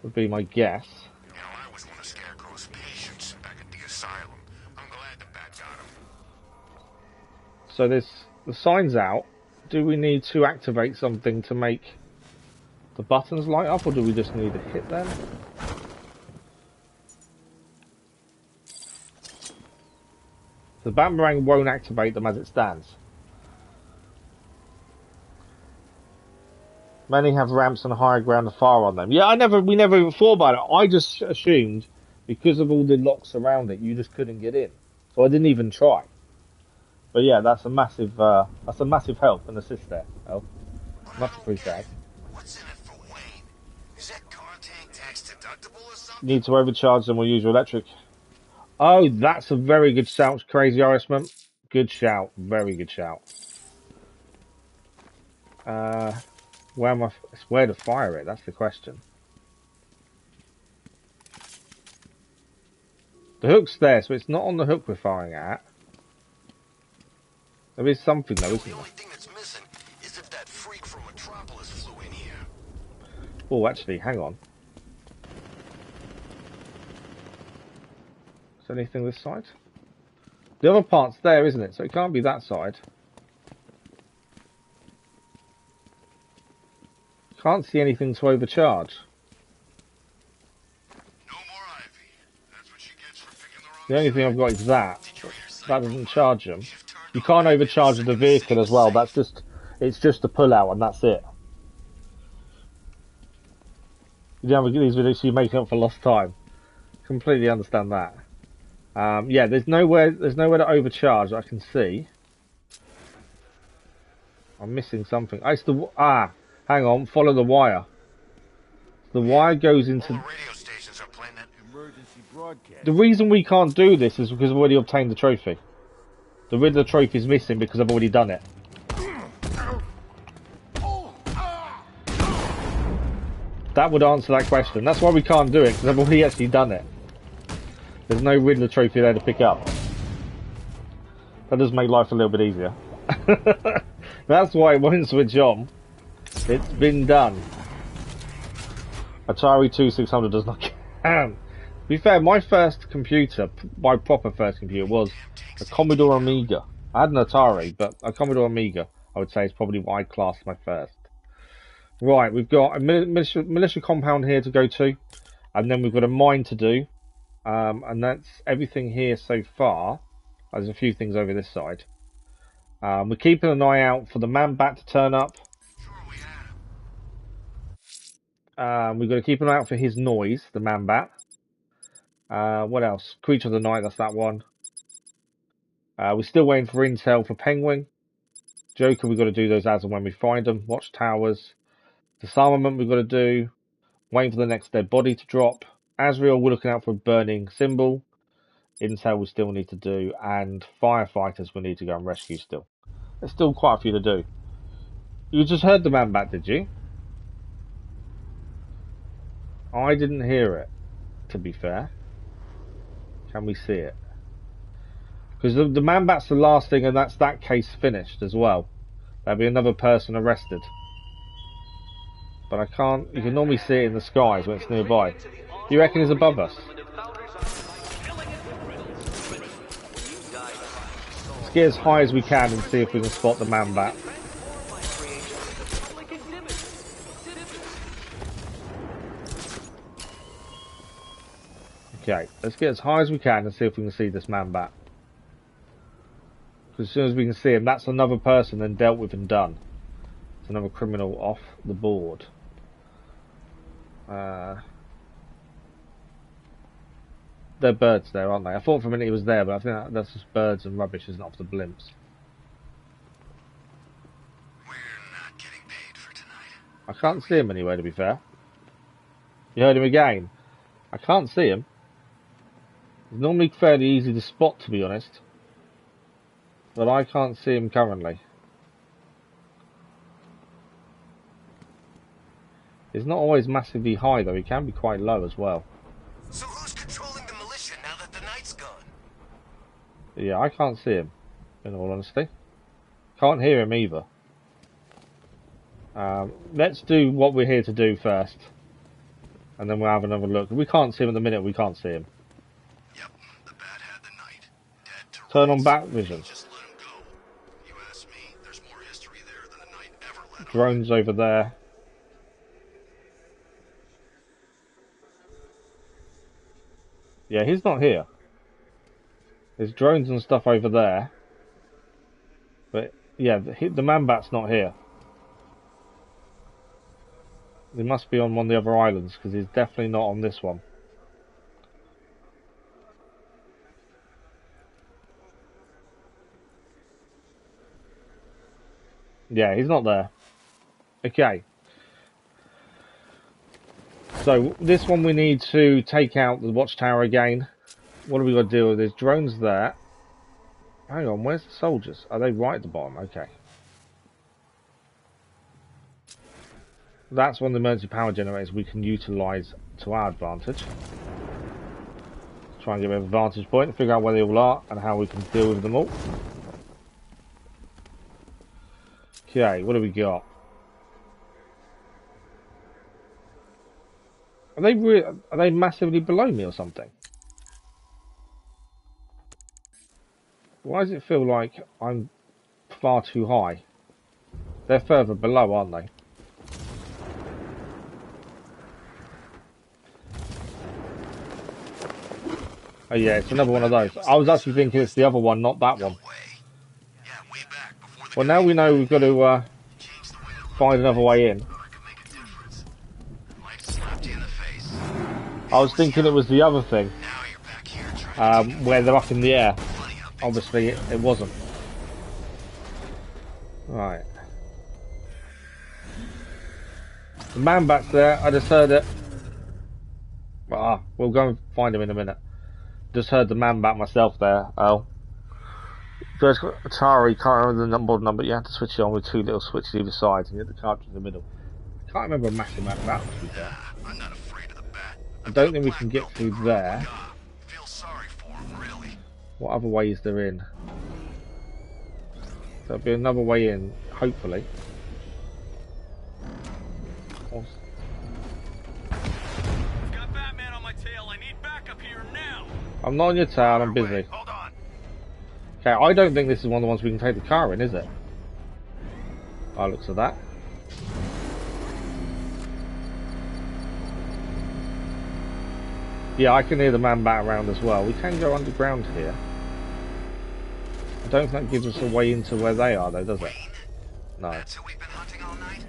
S1: Would be my guess.
S3: You know, I was one of Scarecrow's patients back at the asylum. I'm glad the bat got him.
S1: So the sign's out. Do we need to activate something to make the buttons light up, or do we just need to hit them? The Batarang won't activate them as it stands. Many have ramps and higher ground to fire on them. Yeah, we never even thought about it. I just assumed because of all the locks around it, you just couldn't get in. So I didn't even try. But yeah, that's a massive help and assist there. Oh, much appreciated.
S3: What's in it for Wayne? Is that car tank tax deductible or something?
S1: Need to overcharge them or use your electric. Oh, that's a very good shout, Crazy Irishman. Good shout, very good shout. Where to fire it? That's the question. The hook's there, so it's not on the hook we're firing at. There is something though, isn't there?
S3: The only thing that's missing is if that freak from Metropolis
S1: Oh, actually, hang on. Is there anything this side? The other part's there, isn't it? So it can't be that side. Can't see anything to overcharge.
S3: No more Ivy. That's what she gets for picking the wrong
S1: The only thing
S3: side.
S1: I've got is that.
S3: Did you hear your
S1: That doesn't
S3: sight?
S1: charge them.
S3: You've turned
S1: You
S3: on
S1: can't
S3: Batman
S1: overcharge
S3: the
S1: the
S3: second
S1: vehicle
S3: city
S1: as
S3: was
S1: well.
S3: safe.
S1: It's just a pull out and that's it. You don't have these videos so you make up for lost time. Completely understand that. Yeah, there's nowhere to overcharge that I can see. I'm missing something. Hang on, follow the wire. The wire goes
S3: All
S1: into...
S3: the radio stations are playing that
S5: Emergency broadcast.
S1: The reason we can't do this is because I've already obtained the trophy. The Riddler trophy is missing because I've already done it. That would answer that question. That's why we can't do it, because I've already actually done it. There's no Riddler trophy there to pick up. That does make life a little bit easier. That's why it won't switch on. It's been done. Atari 2600 does not count. To be fair, my first computer, my proper first computer, was a Commodore Amiga. I had an Atari, but a Commodore Amiga, I would say, is probably what I class my first. Right, we've got a militia compound here to go to, and then we've got a mine to do, and that's everything here so far. There's a few things over this side. We're keeping an eye out for the Manbat to turn up.
S3: Sure, we had.
S1: We've got to keep an eye out for his noise, the Manbat. What else? Creature of the Night, that's that one. We're still waiting for intel for Penguin. Joker, we've got to do those as and when we find them. Watchtowers. Disarmament we've got to do. Waiting for the next dead body to drop. Azrael, we're looking out for a burning symbol. Intel we still need to do. And firefighters we need to go and rescue still. There's still quite a few to do. You just heard the Manbat, did you? I didn't hear it, to be fair. Can we see it? Because the Manbat's the last thing, and that's that case finished as well. There'll be another person arrested. But I can't... You can normally see it in the skies when it's nearby. Do you reckon it's above us? Let's get as high as we can and see if we can spot the Manbat. Okay, let's get as high as we can and see if we can see this Manbat. Because as soon as we can see him, that's another person then dealt with and done. It's another criminal off the board. They're birds there, aren't they? I thought for a minute he was there, but I think that's just birds and rubbish, isn't it, off the blimps.
S3: We're not getting paid for tonight.
S1: I can't see him anywhere, to be fair. You heard him again. I can't see him. He's normally fairly easy to spot, to be honest. But I can't see him currently. He's not always massively high, though. He can be quite low as well.
S3: So who's controlling the militia now that the night's gone?
S1: Yeah, I can't see him, in all honesty. Can't hear him either. Let's do what we're here to do first. And then we'll have another look. We can't see him at the minute, we can't see him.
S3: Yep, the Bat had the night. Dead to
S1: Turn on
S3: rights.
S1: bat vision.
S3: Just let him go. You ask me, there's more history there than the night ever let on.
S1: Drones over there. Yeah, he's not here. There's drones and stuff over there. But, yeah, the Manbat's not here. He must be on one of the other islands, because he's definitely not on this one. Yeah, he's not there. Okay. So, this one we need to take out the watchtower again. What do we got to do with? There's drones there. Hang on, where's the soldiers? Are they right at the bottom? Okay. That's one of the emergency power generators we can utilise to our advantage. Try and get a vantage point and figure out where they all are and how we can deal with them all. Okay, what do we got? Are they massively below me or something? Why does it feel like I'm far too high? They're further below, aren't they? Oh yeah, it's another one of those. I was actually thinking it's the other one, not that one. Well, now we know we've got to find another way in. I was thinking it was the other thing, where they're up in the air. Obviously, it wasn't. Right. The Manbat's there. I just heard it. We'll go and find him in a minute. Just heard the Manbat myself there. Oh. First, Atari, can't remember the number. You have to switch it on with 2 little switches either side and hit the cartridge in the middle. I can't remember a massive amount of battles to be fair.
S3: I'm not afraid of the bat.
S1: I don't think we can get through there.
S3: Feel sorry for him, really.
S1: What other way is there in? There'll be another way in, hopefully.
S3: Got Batman on my tail. I need backup here now.
S1: I'm not on your tail, I'm busy.
S3: Hold on.
S1: Okay, I don't think this is one of the ones we can take the car in, is it? By looks of that. Yeah, I can hear the Manbat around as well. We can go underground here. I don't think that gives us a way into where they are though, does it? No.
S3: That's who we've been hunting all night?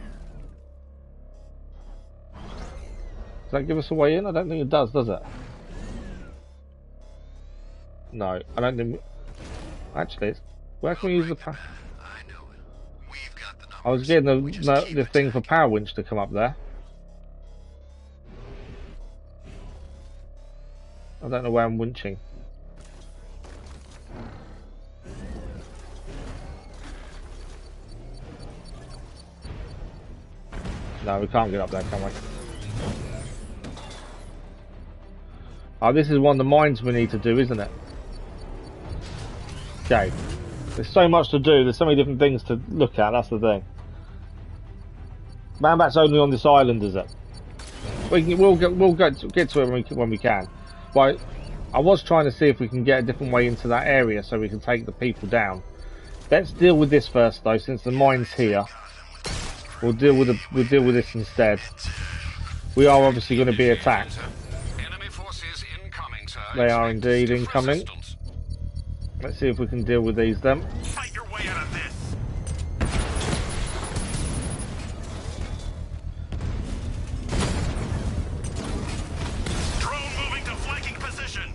S1: Does that give us a way in? I don't think it does it? No, I don't think... Actually, where can we use the power?
S3: I know it. We've got the numbers.
S1: I was getting the thing for power winch to come up there. I don't know where I'm winching. No, we can't get up there, can we? Oh, this is one of the mines we need to do, isn't it? Okay. There's so much to do, there's so many different things to look at, that's the thing. Manbat's only on this island, is it? We'll get to it when we can. But I was trying to see if we can get a different way into that area so we can take the people down. Let's deal with this first though, since the mine's here. We'll deal with this instead. We are obviously going to be attacked.
S4: Enemy forces incoming, sir.
S1: They are indeed
S4: Expect
S1: incoming.
S4: resistance.
S1: Let's see if we can deal with these then.
S3: Fight your way out of this. Drone moving to flanking position.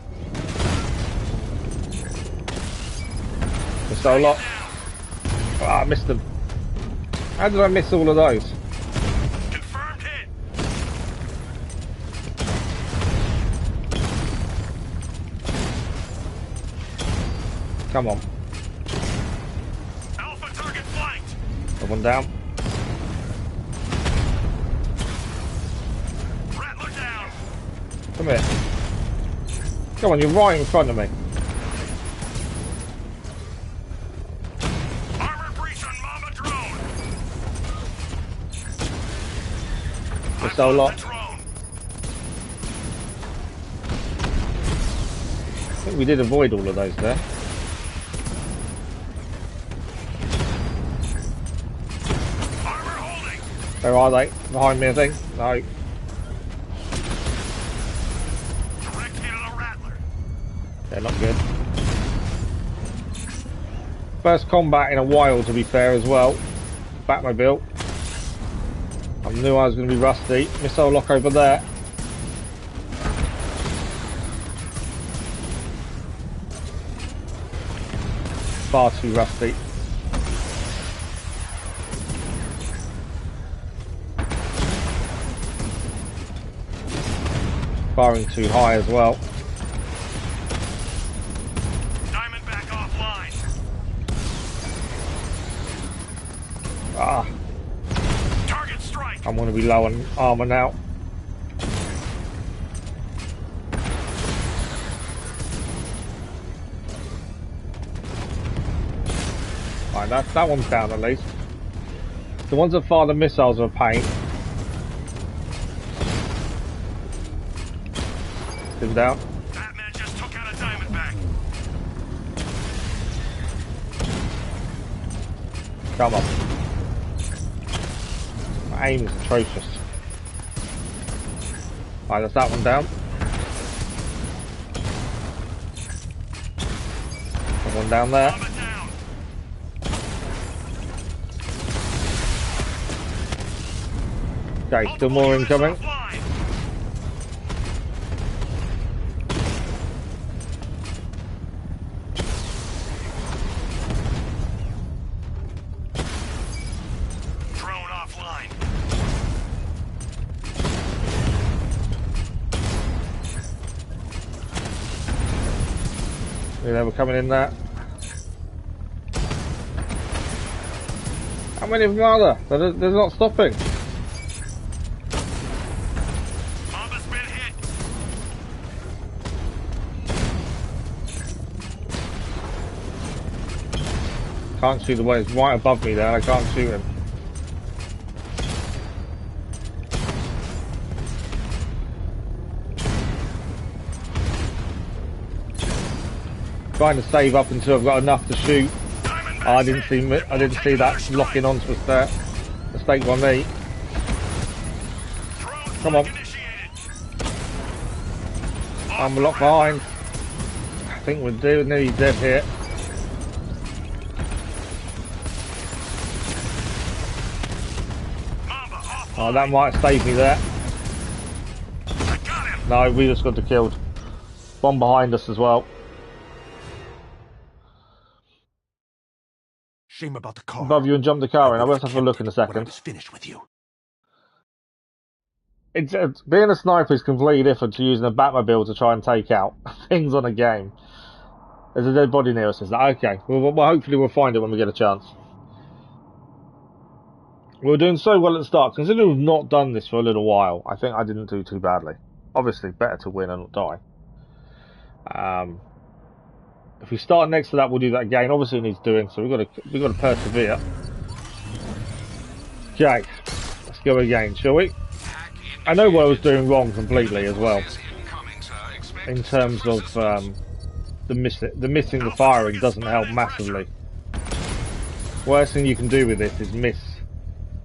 S1: Missed a lot. I missed them. How did I miss all of those?
S3: Confirmed hit.
S1: Come on.
S3: Alpha target flanked.
S1: Got one down.
S3: Rattler down.
S1: Come here. Come on, you're right in front of me.
S3: Armor breach on Mama drone.
S1: Missed a lot.
S3: Drone.
S1: I think we did avoid all of those there.
S3: Armor holding.
S1: Where are they? Behind me, I think. No.
S3: Direct hit on a Rattler.
S1: They're not good. First combat in a while, to be fair, as well. Batmobile. I knew I was going to be rusty. Missile lock over there. Far too rusty. Firing too high as well.
S3: Diamond back offline.
S1: Ah,
S3: Target strike.
S1: I'm going to be low on armor now. Right, that one's down at least. The ones that fire the missiles are a pain. Knocked him down.
S3: Batman just took out a Diamondback.
S1: Come on. My aim is atrocious. Alright, that's that one down. One down there. Okay, still more incoming.
S3: Drone offline.
S1: Yeah, we're coming in there. How many of them are there? They're not stopping.
S3: Mamba's been hit.
S1: Can't shoot the way. It's right above me there. I can't shoot him. Trying to save up until I've got enough to shoot. Oh, I didn't see that locking onto us there. Mistake by me. Come on. I'm locked behind. I think we're nearly dead here. Oh, that might have saved me there. No, we just got killed. One behind us as well.
S5: Shame about the car.
S1: Above you and jump the car in. I will have to have a look in a
S5: When I
S1: second.
S5: was finished with you.
S1: Being a sniper is completely different to using a Batmobile to try and take out things on a game. There's a dead body near us, is that? Okay, well, hopefully we'll find it when we get a chance. We were doing so well at the start. Considering we've not done this for a little while, I think I didn't do too badly. Obviously, better to win and not die. If we start next to that, we'll do that again. Obviously, it needs doing, so we've got to persevere. Okay, let's go again, shall we? I know what I was doing wrong completely as well, in terms of the missing the firing doesn't help massively. Worst thing you can do with this is miss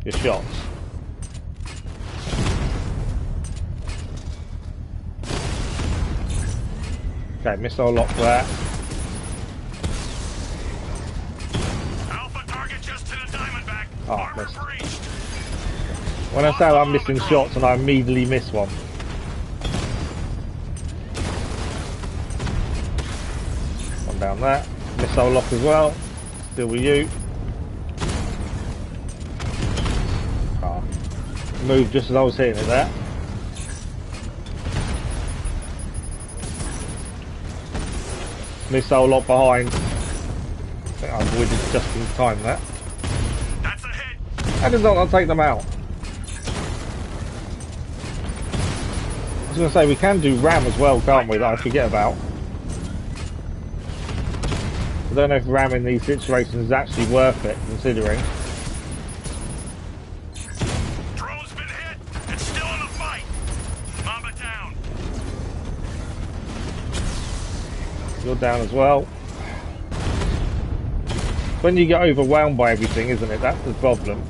S1: your shots. Okay, missile lock there.
S3: Alpha target just hit a Diamondback.
S1: Oh, missed. When I say I'm missing shots and I immediately miss one. One down there. Missile lock as well. Still with you. Oh. Moved just as I was hitting it there. Missile lock behind. I think I avoided just in time there.
S3: That's a hit.
S1: How did not take them out? I was going to say, we can do RAM as well, can't we, that I forget about. I don't know if RAM in these situations is actually worth it, considering.
S3: Drone's been hit. It's still in the fight. Mamba down.
S1: You're down as well. When you get overwhelmed by everything, isn't it? That's the problem.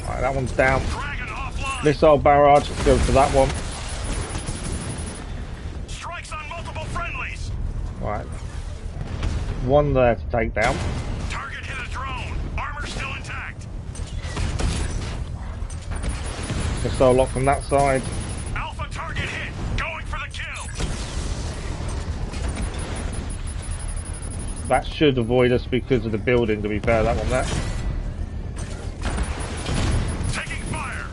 S1: Alright, that one's down.
S3: Dragon offline.
S1: Missile barrage, let's go for that one.
S3: Strikes on multiple friendlies.
S1: Right. One there to take down.
S3: Target hit a drone. Armor still intact.
S1: Missile lock from that side.
S3: Alpha target hit. Going for the kill.
S1: That should avoid us because of the building, to be fair, that one there.
S3: Taking fire.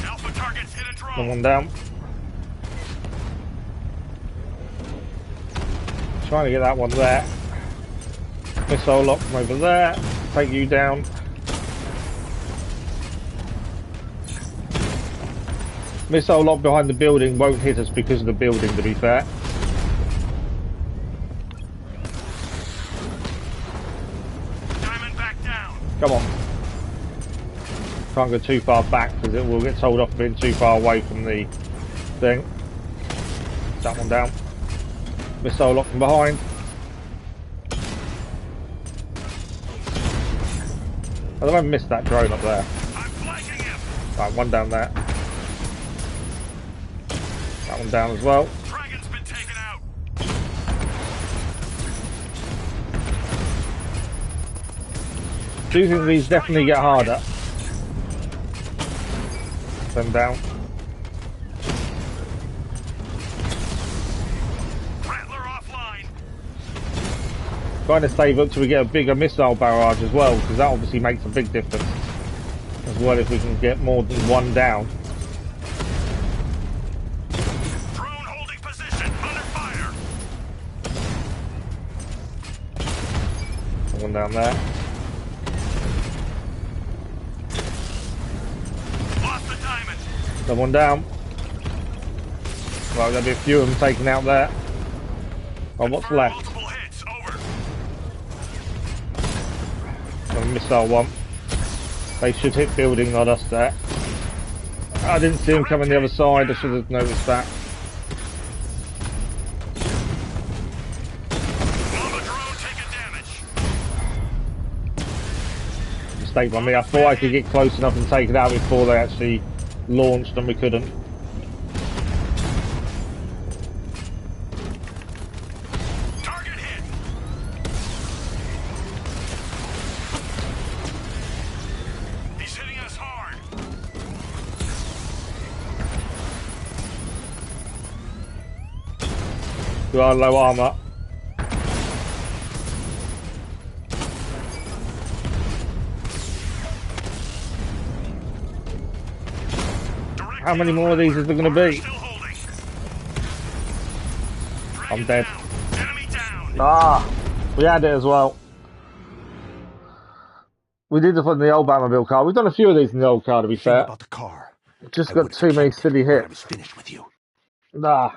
S3: Alpha targets hit a drone.
S1: One down. Trying to get that one there. Missile lock from over there. Take you down. Missile lock behind the building won't hit us because of the building, to be fair.
S3: Diamondback down.
S1: Come on. Can't go too far back because it will get told off being too far away from the thing. That one down. Missile lock from behind. I don't want to miss that drone up there. Right, one down there. That one down as well.
S3: Dragon's been taken out.
S1: Do think these definitely get harder. Them down.
S3: Rattler offline.
S1: Trying to save up till we get a bigger missile barrage as well, because that obviously makes a big difference. As well, if we can get more than one down.
S3: Drone holding position, under fire.
S1: One down there.
S3: Lost the diamond.
S1: Another one down. Right, there'll be a few of them taken out there. Oh, what's left?
S3: Multiple hits, over.
S1: A missile one. They should hit building, not us there. I didn't see them coming the other side, I should have noticed that.
S3: Bomber drone taking damage.
S1: Mistake by me, I thought I could get close enough and take it out before they actually launched, and we couldn't.
S3: Target hit. He's hitting us hard.
S1: We are low armor. How many more of these is there going to be?
S3: Still holding.
S1: I'm dead.
S3: Enemy down.
S1: Ah, we had it as well. We did it in the old Batmobile car. We've done a few of these in the old car, to be
S5: Think
S1: fair.
S5: about the car.
S1: Just
S5: I
S1: got
S5: would've
S1: too many
S5: killed
S1: silly
S5: when I
S1: hits.
S5: was finished with you.
S1: Nah.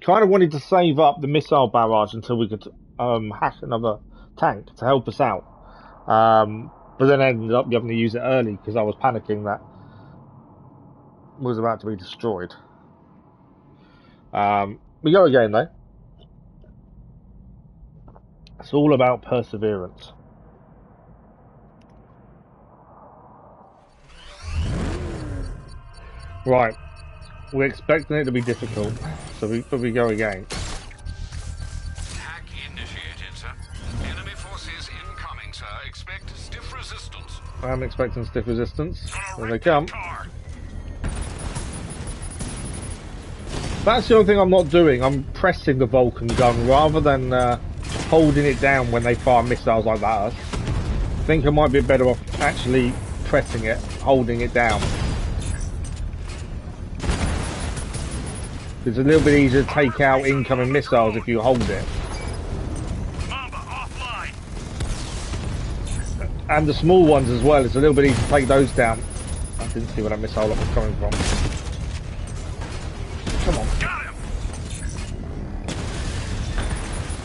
S1: Kind of wanted to save up the missile barrage until we could hack another tank to help us out. But then I ended up having to use it early because I was panicking that it was about to be destroyed. We go again though. It's all about perseverance. Right. We're expecting it to be difficult, so we go again.
S4: Hack initiated, sir. Enemy forces incoming, sir. Expect stiff resistance.
S1: I'm expecting stiff resistance.
S3: Gonna
S1: Here they
S3: wreck
S1: come.
S3: that car.
S1: That's the only thing I'm not doing. I'm pressing the Vulcan gun rather than holding it down when they fire missiles like that. I think I might be better off actually pressing it, holding it down. It's a little bit easier to take out incoming missiles if you hold it.
S3: Mamba offline.
S1: And the small ones as well, it's a little bit easier to take those down. I didn't see where that missile was coming from. Come on.
S3: Got him.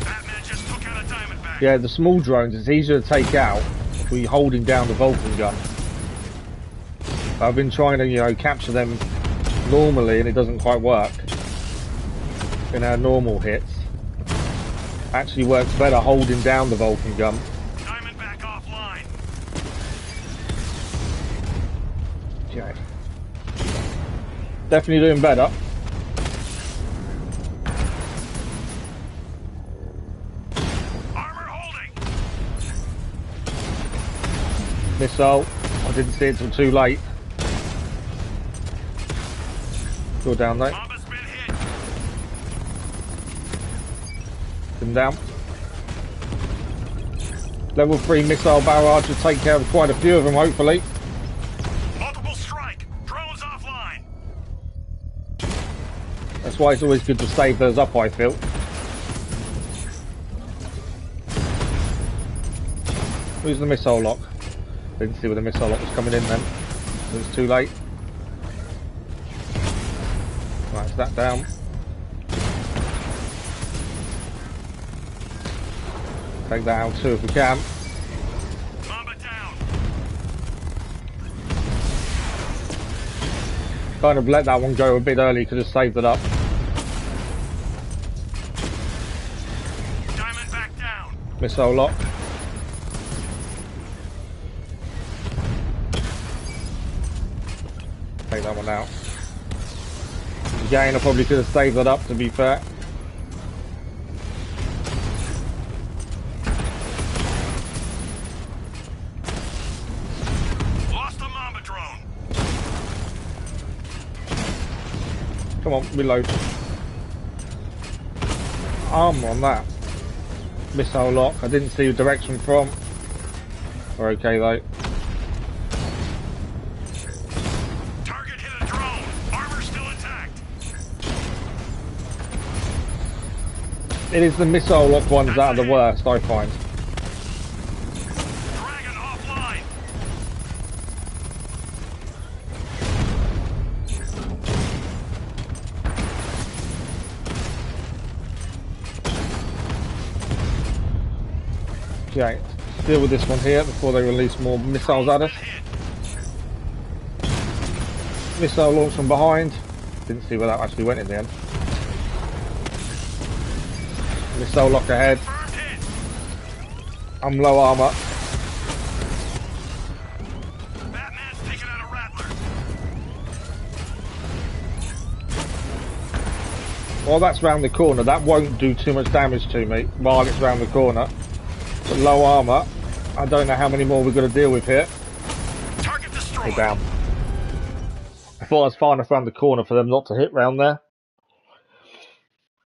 S3: Batman just took out a Diamondback.
S1: Yeah, the small drones, it's easier to take out if we're holding down the Vulcan gun. I've been trying to, you know, capture them normally and it doesn't quite work. In our normal hits. Actually works better holding down the Vulcan gun.
S3: Diamondback offline.
S1: Okay. Definitely doing better.
S3: Armor holding.
S1: Missile. I didn't see it till too late. Go down there.
S3: Mamba's been hit.
S1: Them down. Level 3 missile barrage will take care of quite a few of them, hopefully.
S3: Multiple strike. Drones offline.
S1: That's why it's always good to save those up, I feel. Who's the missile lock? Didn't see where the missile lock was coming in then. It was too late. Right, is that down? Take that out too if we can.
S3: Mamba down.
S1: Kind of let that one go a bit early, could have saved it up.
S3: Diamond back down.
S1: Missile lock. Take that one out. Again, I probably could have saved that up, to be fair.
S3: Lost the Manbat drone.
S1: Come on, reload. Armor on that. Missile lock. I didn't see the direction from. We're okay though.
S3: Target hit a drone. Armor still intact.
S1: It is the missile lock ones that are the worst, I find.
S3: Dragon offline.
S1: Okay, let's deal with this one here before they release more missiles at us. Missile launch from behind. Didn't see where that actually went in the end. Missile lock ahead. I'm low armor.
S3: Batman's taking out a Rattler.
S1: While that's round the corner, that won't do too much damage to me while it's round the corner. But low armor, I don't know how many more we've got to deal with here.
S3: Target destroyed.
S1: Go down. I thought I was far enough around the corner for them not to hit round there.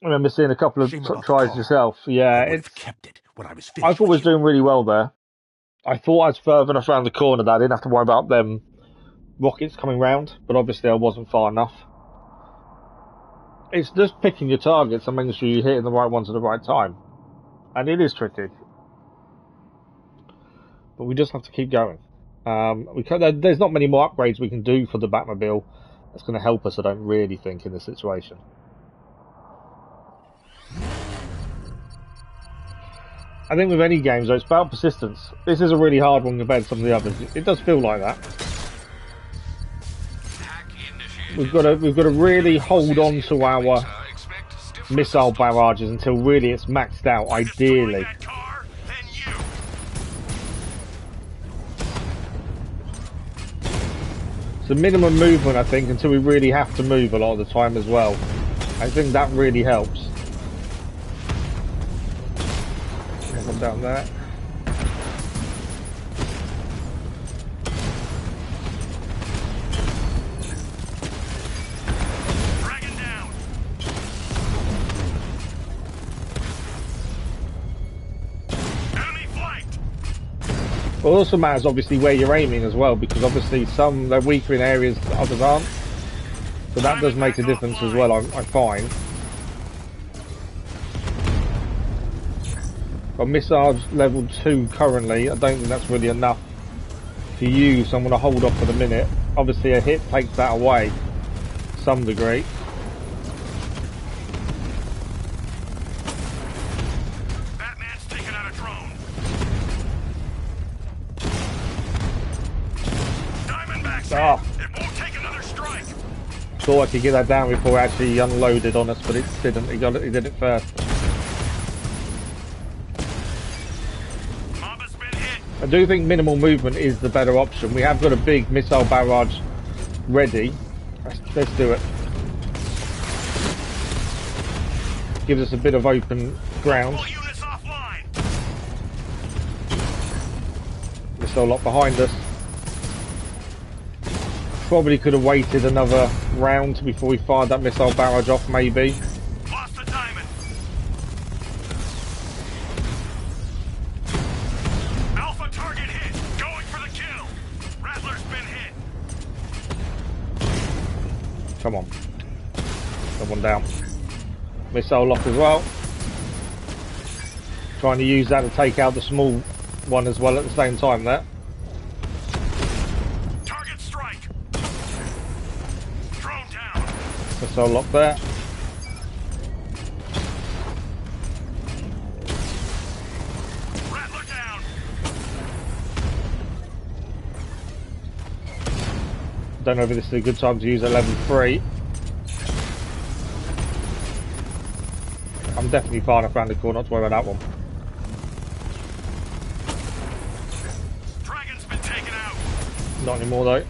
S1: I remember seeing a couple of
S5: Shame about the
S1: tries
S5: car.
S1: yourself. Yeah,
S5: I would
S1: it's.
S5: have kept it when I was
S1: I
S5: finished
S1: thought I was
S5: with you.
S1: doing really well there. I thought I was further enough around the corner that I didn't have to worry about them rockets coming round, but obviously I wasn't far enough. It's just picking your targets and making sure you're hitting the right ones at the right time. And it is tricky. But we just have to keep going. There's not many more upgrades we can do for the Batmobile that's going to help us, I don't really think, in this situation. I think with any games, though, it's about persistence. This is a really hard one compared to some of the others. It does feel like that. We've got to really hold on to our missile barrages until really it's maxed out, ideally.
S3: That car, then you.
S1: It's the minimum movement, I think, until we really have to move a lot of the time as well. I think that really helps. One down there.
S3: Dragon down. Enemy flanked.
S1: Well, it also matters obviously where you're aiming as well, because obviously some they're weaker in areas that others aren't. So that does make a difference as well, I find. Got missiles level 2 currently. I don't think that's really enough to use, so I'm going to hold off for the minute. Obviously a hit takes that away to some degree.
S3: Batman's taking out a drone. Diamondback's
S1: Ah.
S3: hit. It won't take another strike.
S1: Thought I could get that down before it actually unloaded on us, but it didn't. He did it first.
S3: Manbat's been hit.
S1: I do think minimal movement is the better option. We have got a big missile barrage ready. Let's do it. Gives us a bit of open ground.
S3: All units offline.
S1: Missile lock behind us. Probably could have waited another round before we fired that missile barrage off, maybe.
S3: Lost the diamond. Alpha target hit. Going for the kill. Rattler's been hit.
S1: Come on. Someone down. Missile lock as well. Trying to use that to take out the small one as well at the same time there.
S3: Target strike. Drone down.
S1: Missile lock there.
S3: Rattler down.
S1: Don't know if this is a good time to use at level 3. I'm definitely far enough around the corner not to worry about that one.
S3: Dragon's been taken out.
S1: Not anymore though.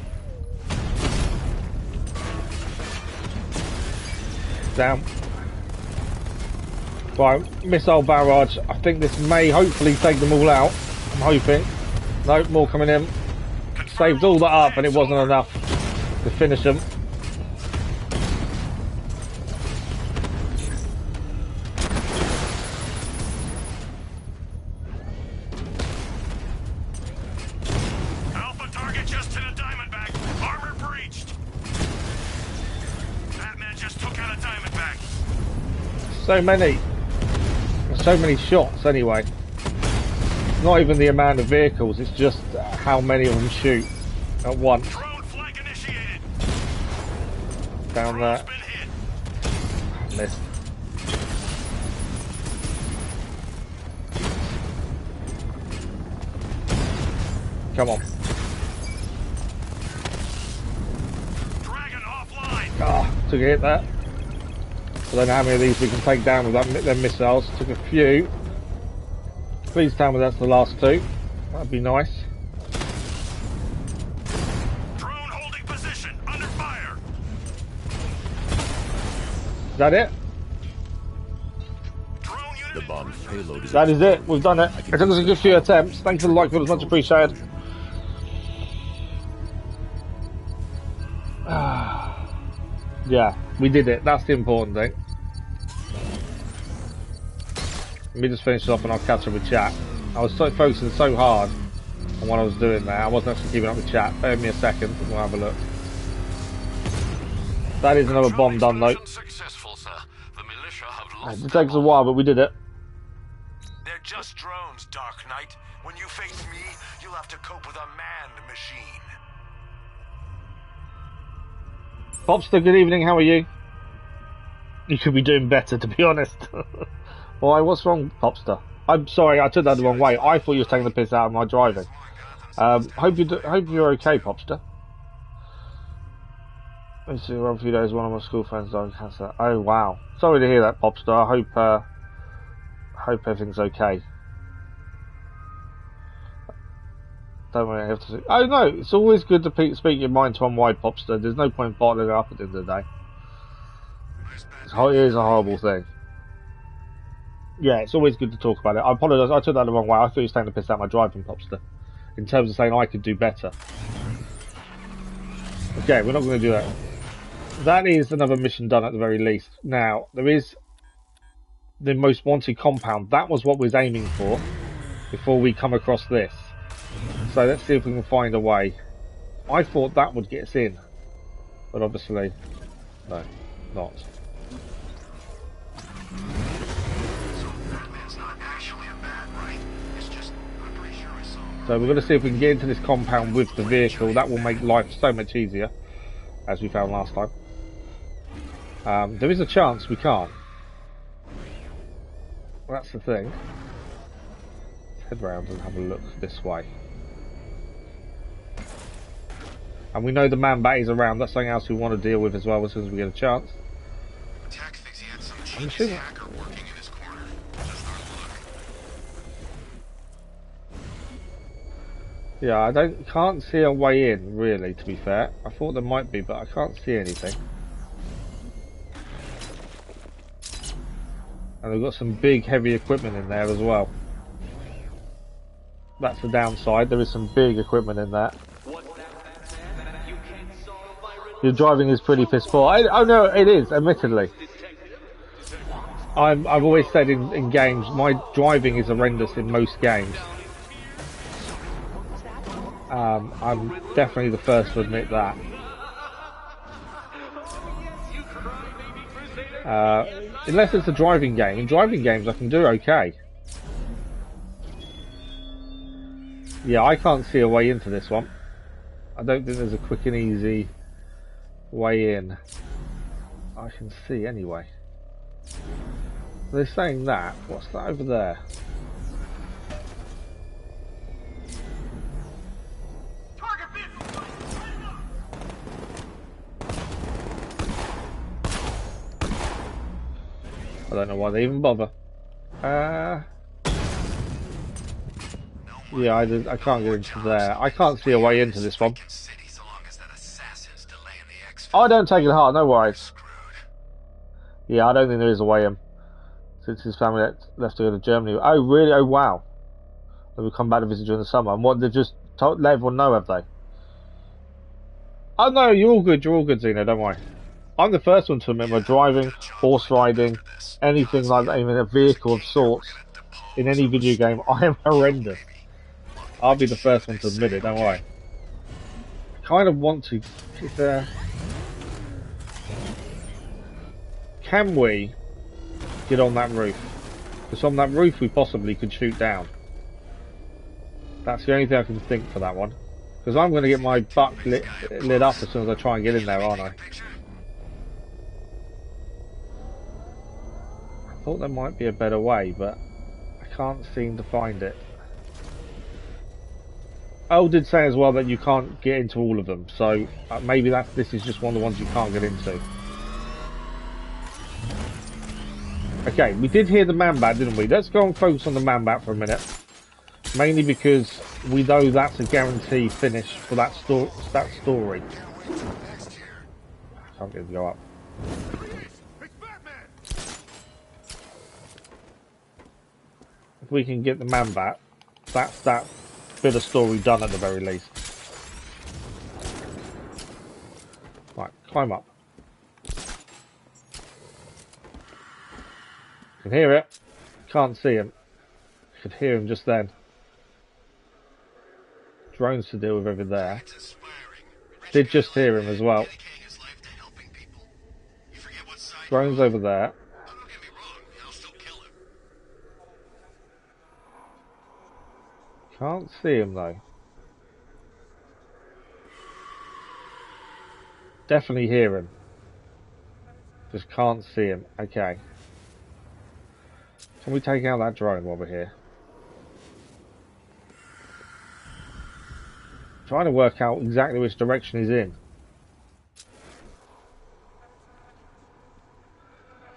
S1: Down. Right, missile barrage. I think this may hopefully take them all out. I'm hoping. Nope, more coming in. Saved all that up and it wasn't enough to finish them.
S3: Alpha target just hit a Diamondback. Armor breached. Batman just took out a Diamondback.
S1: So many shots anyway. Not even the amount of vehicles, it's just how many of them shoot at once.
S3: Drone flank initiated.
S1: Down there.
S3: Been hit.
S1: Missed. Come on.
S3: Dragon offline.
S1: Ah, took a hit there. I don't know how many of these we can take down with them missiles. Took a few. Please tell me that's the last 2. That'd be nice.
S3: Drone holding position. Under fire.
S1: Is that it?
S3: Drone unit.
S2: The bomb's payload is...
S1: That is it. We've done it. It took us a good few attempts. Thanks for the like, it was much appreciated. Yeah, we did it. That's the important thing. Let me just finish it off and I'll catch up with chat. I was so focusing so hard on what I was doing there. I wasn't actually keeping up with chat. Bear with me a second and we'll have a look. That is another bomb done though.
S4: Successful, sir. The militia have lost.
S1: It takes a while, but we did it.
S5: They're just drones, Dark Knight. When you face me, you'll have to cope with a manned machine.
S1: Popster, good evening, how are you? You could be doing better, to be honest. Why, what's wrong, Popster? I'm sorry, I took that the wrong way. I thought you were taking the piss out of my driving. Hope you're okay, Popster. It's been a few days, one of my school friends died of cancer. Oh, wow. Sorry to hear that, Popster. I hope everything's okay. Don't worry, I have to see. Oh no, it's always good to speak your mind to unwind, Popster. There's no point bottling it up at the end of the day. It is a horrible thing. Yeah, it's always good to talk about it. I apologise, I took that the wrong way. I thought you were taking the piss out of my driving, Popster. In terms of saying I could do better. Okay, we're not going to do that. That is another mission done at the very least. Now, there is the most wanted compound. That was what we was aiming for before we come across this. So let's see if we can find a way. I thought that would get us in, but obviously, no, not. So we're going to see if we can get into this compound with the vehicle. That will make life so much easier, as we found last time. There is a chance we can't. That's the thing. Let's head round and have a look this way. And we know the Manbat is around. That's something else we want to deal with as well as soon as we get a chance.
S3: Tech thinks he had some genius hacker working in his corner. Just our luck.
S1: Yeah, I can't see a way in, really, to be fair. I thought there might be, but I can't see anything. And they've got some big, heavy equipment in there as well. That's the downside. There is some big equipment in there. Your driving is pretty piss poor. Oh no, it is, admittedly. I've always said in games, my driving is horrendous in most games. I'm definitely the first to admit that. Unless it's a driving game. In driving games I can do okay. Yeah, I can't see a way into this one. I don't think there's a quick and easy way in. I can see anyway. They're saying that. What's that over there? I don't know why they even bother. Yeah, I can't get into there. I can't see a way into this one. I don't take it hard, no worries. Yeah, I don't think there is a way in. Since his family left to go to Germany. Oh, really? Oh, wow. They will come back to visit during the summer. And what, they've just let everyone know, have they? Oh, no, you're all good, Zeno, don't worry. I'm the first one to admit my driving, horse riding, anything like that, even a vehicle of sorts, in any video game, I am horrendous. I'll be the first one to admit it, don't worry. I kind of want to... Can we get on that roof? Because on that roof we possibly could shoot down. That's the only thing I can think for that one. Because I'm going to get my butt lit up as soon as I try and get in there, aren't I? I thought there might be a better way, but I can't seem to find it. Elle did say as well that you can't get into all of them, so maybe this is just one of the ones you can't get into. Okay, we did hear the Manbat, didn't we? Let's go and focus on the Manbat for a minute. Mainly because we know that's a guaranteed finish for that story. Can't get it to go up. If we can get the Manbat, that's that bit of story done at the very least. Right, climb up. Can hear it. Can't see him. Could hear him just then. Drones to deal with over there. Did just hear him as well. Drones over there. Can't see him though. Definitely hear him. Just can't see him. Okay. Can we take out that drone while we're here? Trying to work out exactly which direction he's in.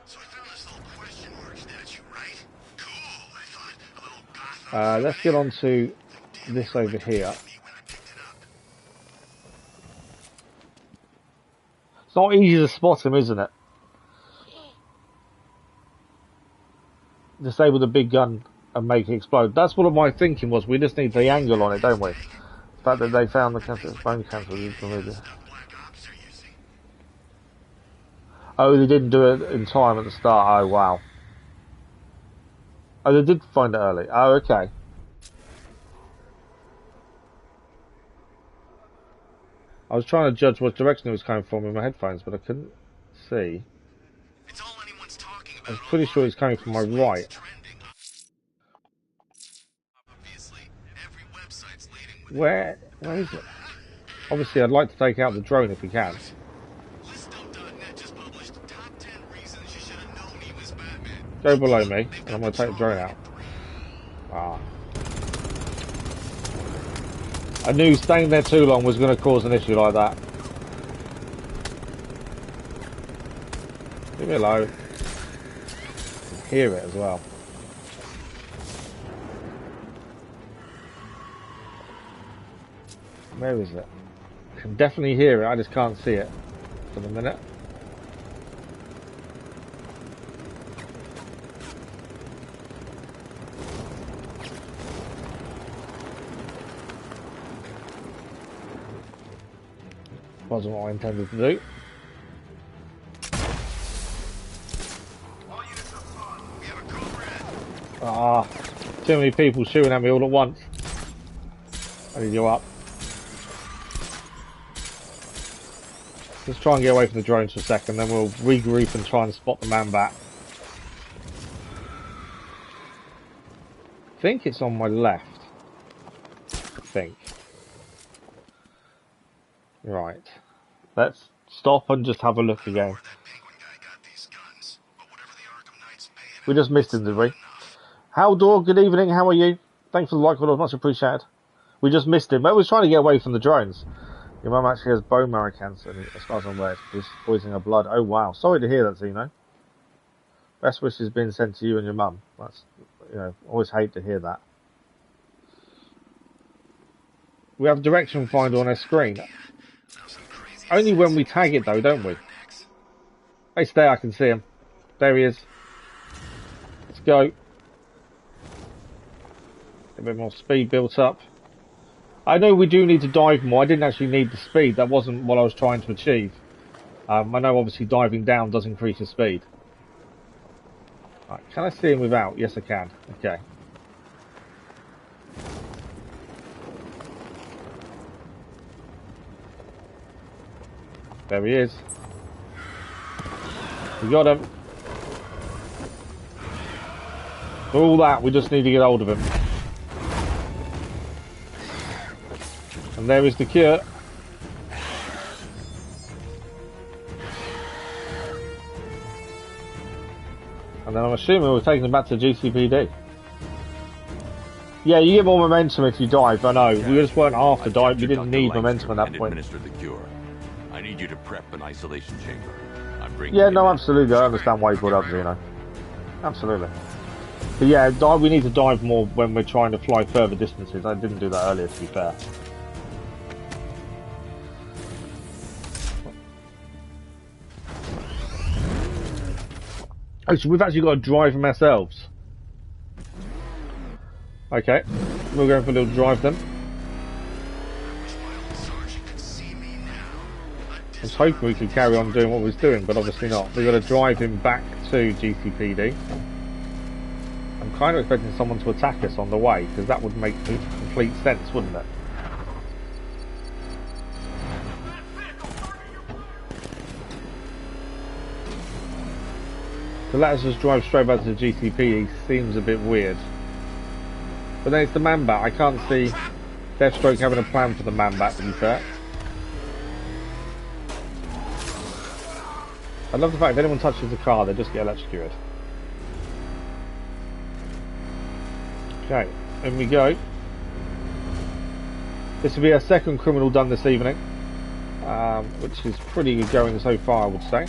S3: So I found this little question mark statue, right? Cool, I thought. A little Gotham.
S1: Let's get on to this over here. It's not easy to spot him, isn't it? Disable the big gun and make it explode. That's what my thinking was. We just need the angle on it, don't we? The fact that they found the bone cancer. Oh, they didn't do it in time at the start. Oh, wow. Oh, they did find it early. Oh, okay. I was trying to judge what direction it was coming from in my headphones, but I couldn't see.
S3: It's all anyone's talking about.
S1: I was pretty sure he's coming from my right. Where is it? Obviously, I'd like to take out the drone if we can. Go below me, and I'm going to take the drone out. Ah. I knew staying there too long was going to cause an issue like that. Leave me alone. Hear it as well. Where is it? I can definitely hear it, I just can't see it for the minute. Wasn't what I intended to do. Ah, too many people shooting at me all at once. I need you up. Let's try and get away from the drones for a second, then we'll regroup and try and spot the Manbat. I think it's on my left. I think. Right. Let's stop and just have a look again. We just missed him, did we? Haldor, good evening, how are you? Thanks for the like, much appreciated. We just missed him. I was trying to get away from the drones. Your mum actually has bone marrow cancer, as far as I'm aware. She's poisoning her blood. Oh wow. Sorry to hear that, Zeno. Best wishes being sent to you and your mum. That's, you know, always hate to hear that. We have direction finder on our screen. Only when we tag it though, don't we? Hey, stay, I can see him. There he is. Let's go. A bit more speed built up. I know we do need to dive more. I didn't actually need the speed. That wasn't what I was trying to achieve. I know obviously diving down does increase your speed. Right, can I see him without? Yes, I can. Okay. There he is. We got him. For all that, we just need to get hold of him. And there is the cure. And then I'm assuming we're taking him back to GCPD. Yeah, you get more momentum if you dive, I know. We just weren't after dive, we didn't need momentum at that point.
S2: Administer the cure. I need you to prep an isolation chamber. I'm bringing
S1: Yeah, no, absolutely. I understand why you brought up Zeno. Absolutely. But yeah, we need to dive more when we're trying to fly further distances. I didn't do that earlier, to be fair. Oh, so we've actually got to drive them ourselves. Okay, we're going for a little drive then. I was hoping we could carry on doing what we was doing, but obviously not. We've got to drive him back to GCPD. I'm kind of expecting someone to attack us on the way, because that would make complete sense, wouldn't it? To let us just drive straight back to the GCPD seems a bit weird. But then it's the Manbat. I can't see Deathstroke having a plan for the Manbat, to be fair. I love the fact if anyone touches the car, they just get electrocuted. Okay, in we go. This will be our second criminal done this evening, which is pretty good going so far, I would say.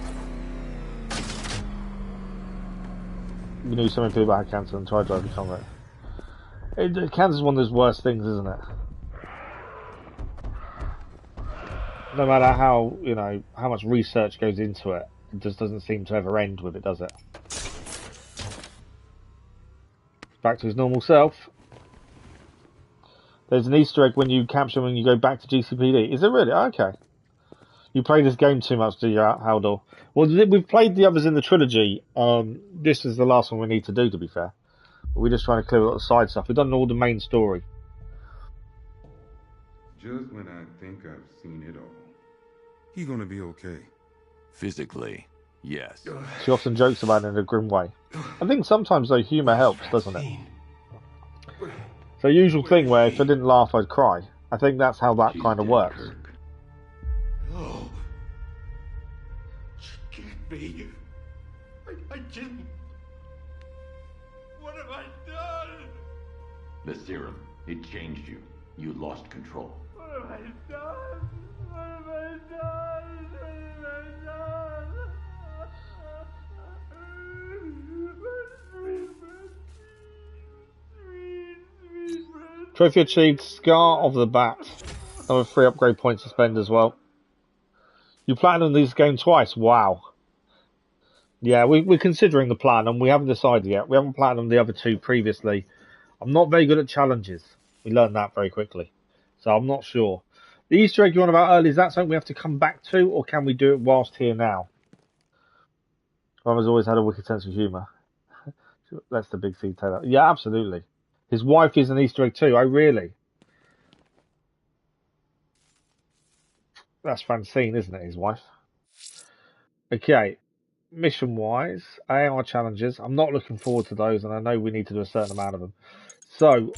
S1: You knew something to do about cancer and try to drive the Congo. Cancer is one of those worst things, isn't it? No matter how, you know, how much research goes into it, it just doesn't seem to ever end with it, does it? Back to his normal self. There's an Easter egg when you capture him and you go back to GCPD. Is it really? Okay. You play this game too much, do you, Haldor? Well, we've played the others in the trilogy. This is the last one we need to do, to be fair. We're just trying to clear a lot of side stuff. We've done all the main story.
S6: Just when I think I've seen it all. He gonna be okay.
S2: Physically, yes.
S1: She often jokes about it in a grim way. I think sometimes, though, humour helps, doesn't it? It's a usual thing where if I didn't laugh, I'd cry. I think that's how that kind of works.
S3: No. She can't be. I didn't. What have I done?
S2: The serum, it changed you. You lost control.
S3: What have I done? What have I done? What have I done?
S1: Trophy achieved, Scar of the Bat. Another 3 upgrade points to spend as well. You platinum these game twice, wow. Yeah, we're considering the plan and we haven't decided yet. We haven't platinumed the other 2 previously. I'm not very good at challenges. We learned that very quickly. So I'm not sure. The Easter egg you on about earlier, is that something we have to come back to, or can we do it whilst here now? Mama's always had a wicked sense of humour. That's the big thing, Taylor. Yeah, absolutely. His wife is an Easter egg too. Oh, really? That's Francine, isn't it, his wife? Okay. Mission-wise, AR challenges. I'm not looking forward to those, and I know we need to do a certain amount of them. So,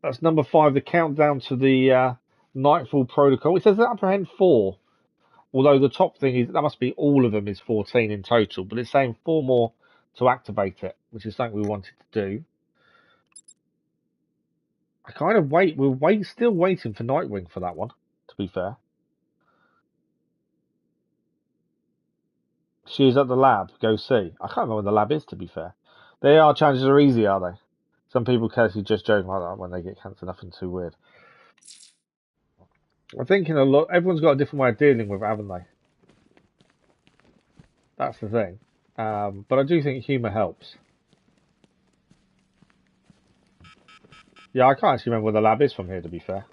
S1: that's number 5, the countdown to the Nightfall Protocol. It says apprehend 4. Although the top thing is, that must be all of them is 14 in total, but it's saying 4 more to activate it, which is something we wanted to do. I kind of we're still waiting for Nightwing for that one, to be fair. She's at the lab. Go see. I can't remember where the lab is, to be fair. They are challenges are easy, are they? Some people casually just joke like that when they get cancer. Nothing too weird. I'm thinking a lot. Everyone's got a different way of dealing with it, haven't they? That's the thing. But I do think humour helps. Yeah, I can't actually remember where the lab is from here, to be fair.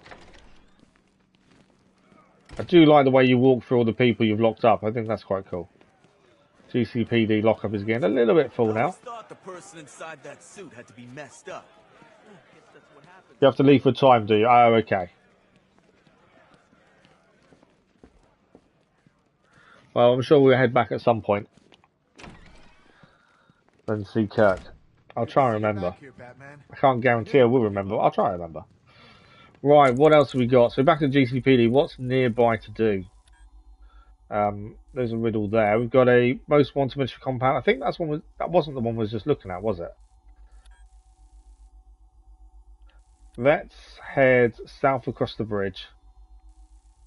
S1: I do like the way you walk through all the people you've locked up. I think that's quite cool. GCPD lockup is getting a little bit full now.
S7: I thought the person inside that suit had to be messed up. Guess that's what happened.
S1: You have to leave for time, do you? Oh, okay. Well, I'm sure we'll head back at some point. Then see Kirk. I'll try and remember. I can't guarantee I will remember, but I'll try and remember. Right, what else have we got? So back to GCPD, what's nearby to do? There's a riddle there. We've got a most wanted military compound. I think that wasn't the one we was just looking at, was it? Let's head south across the bridge.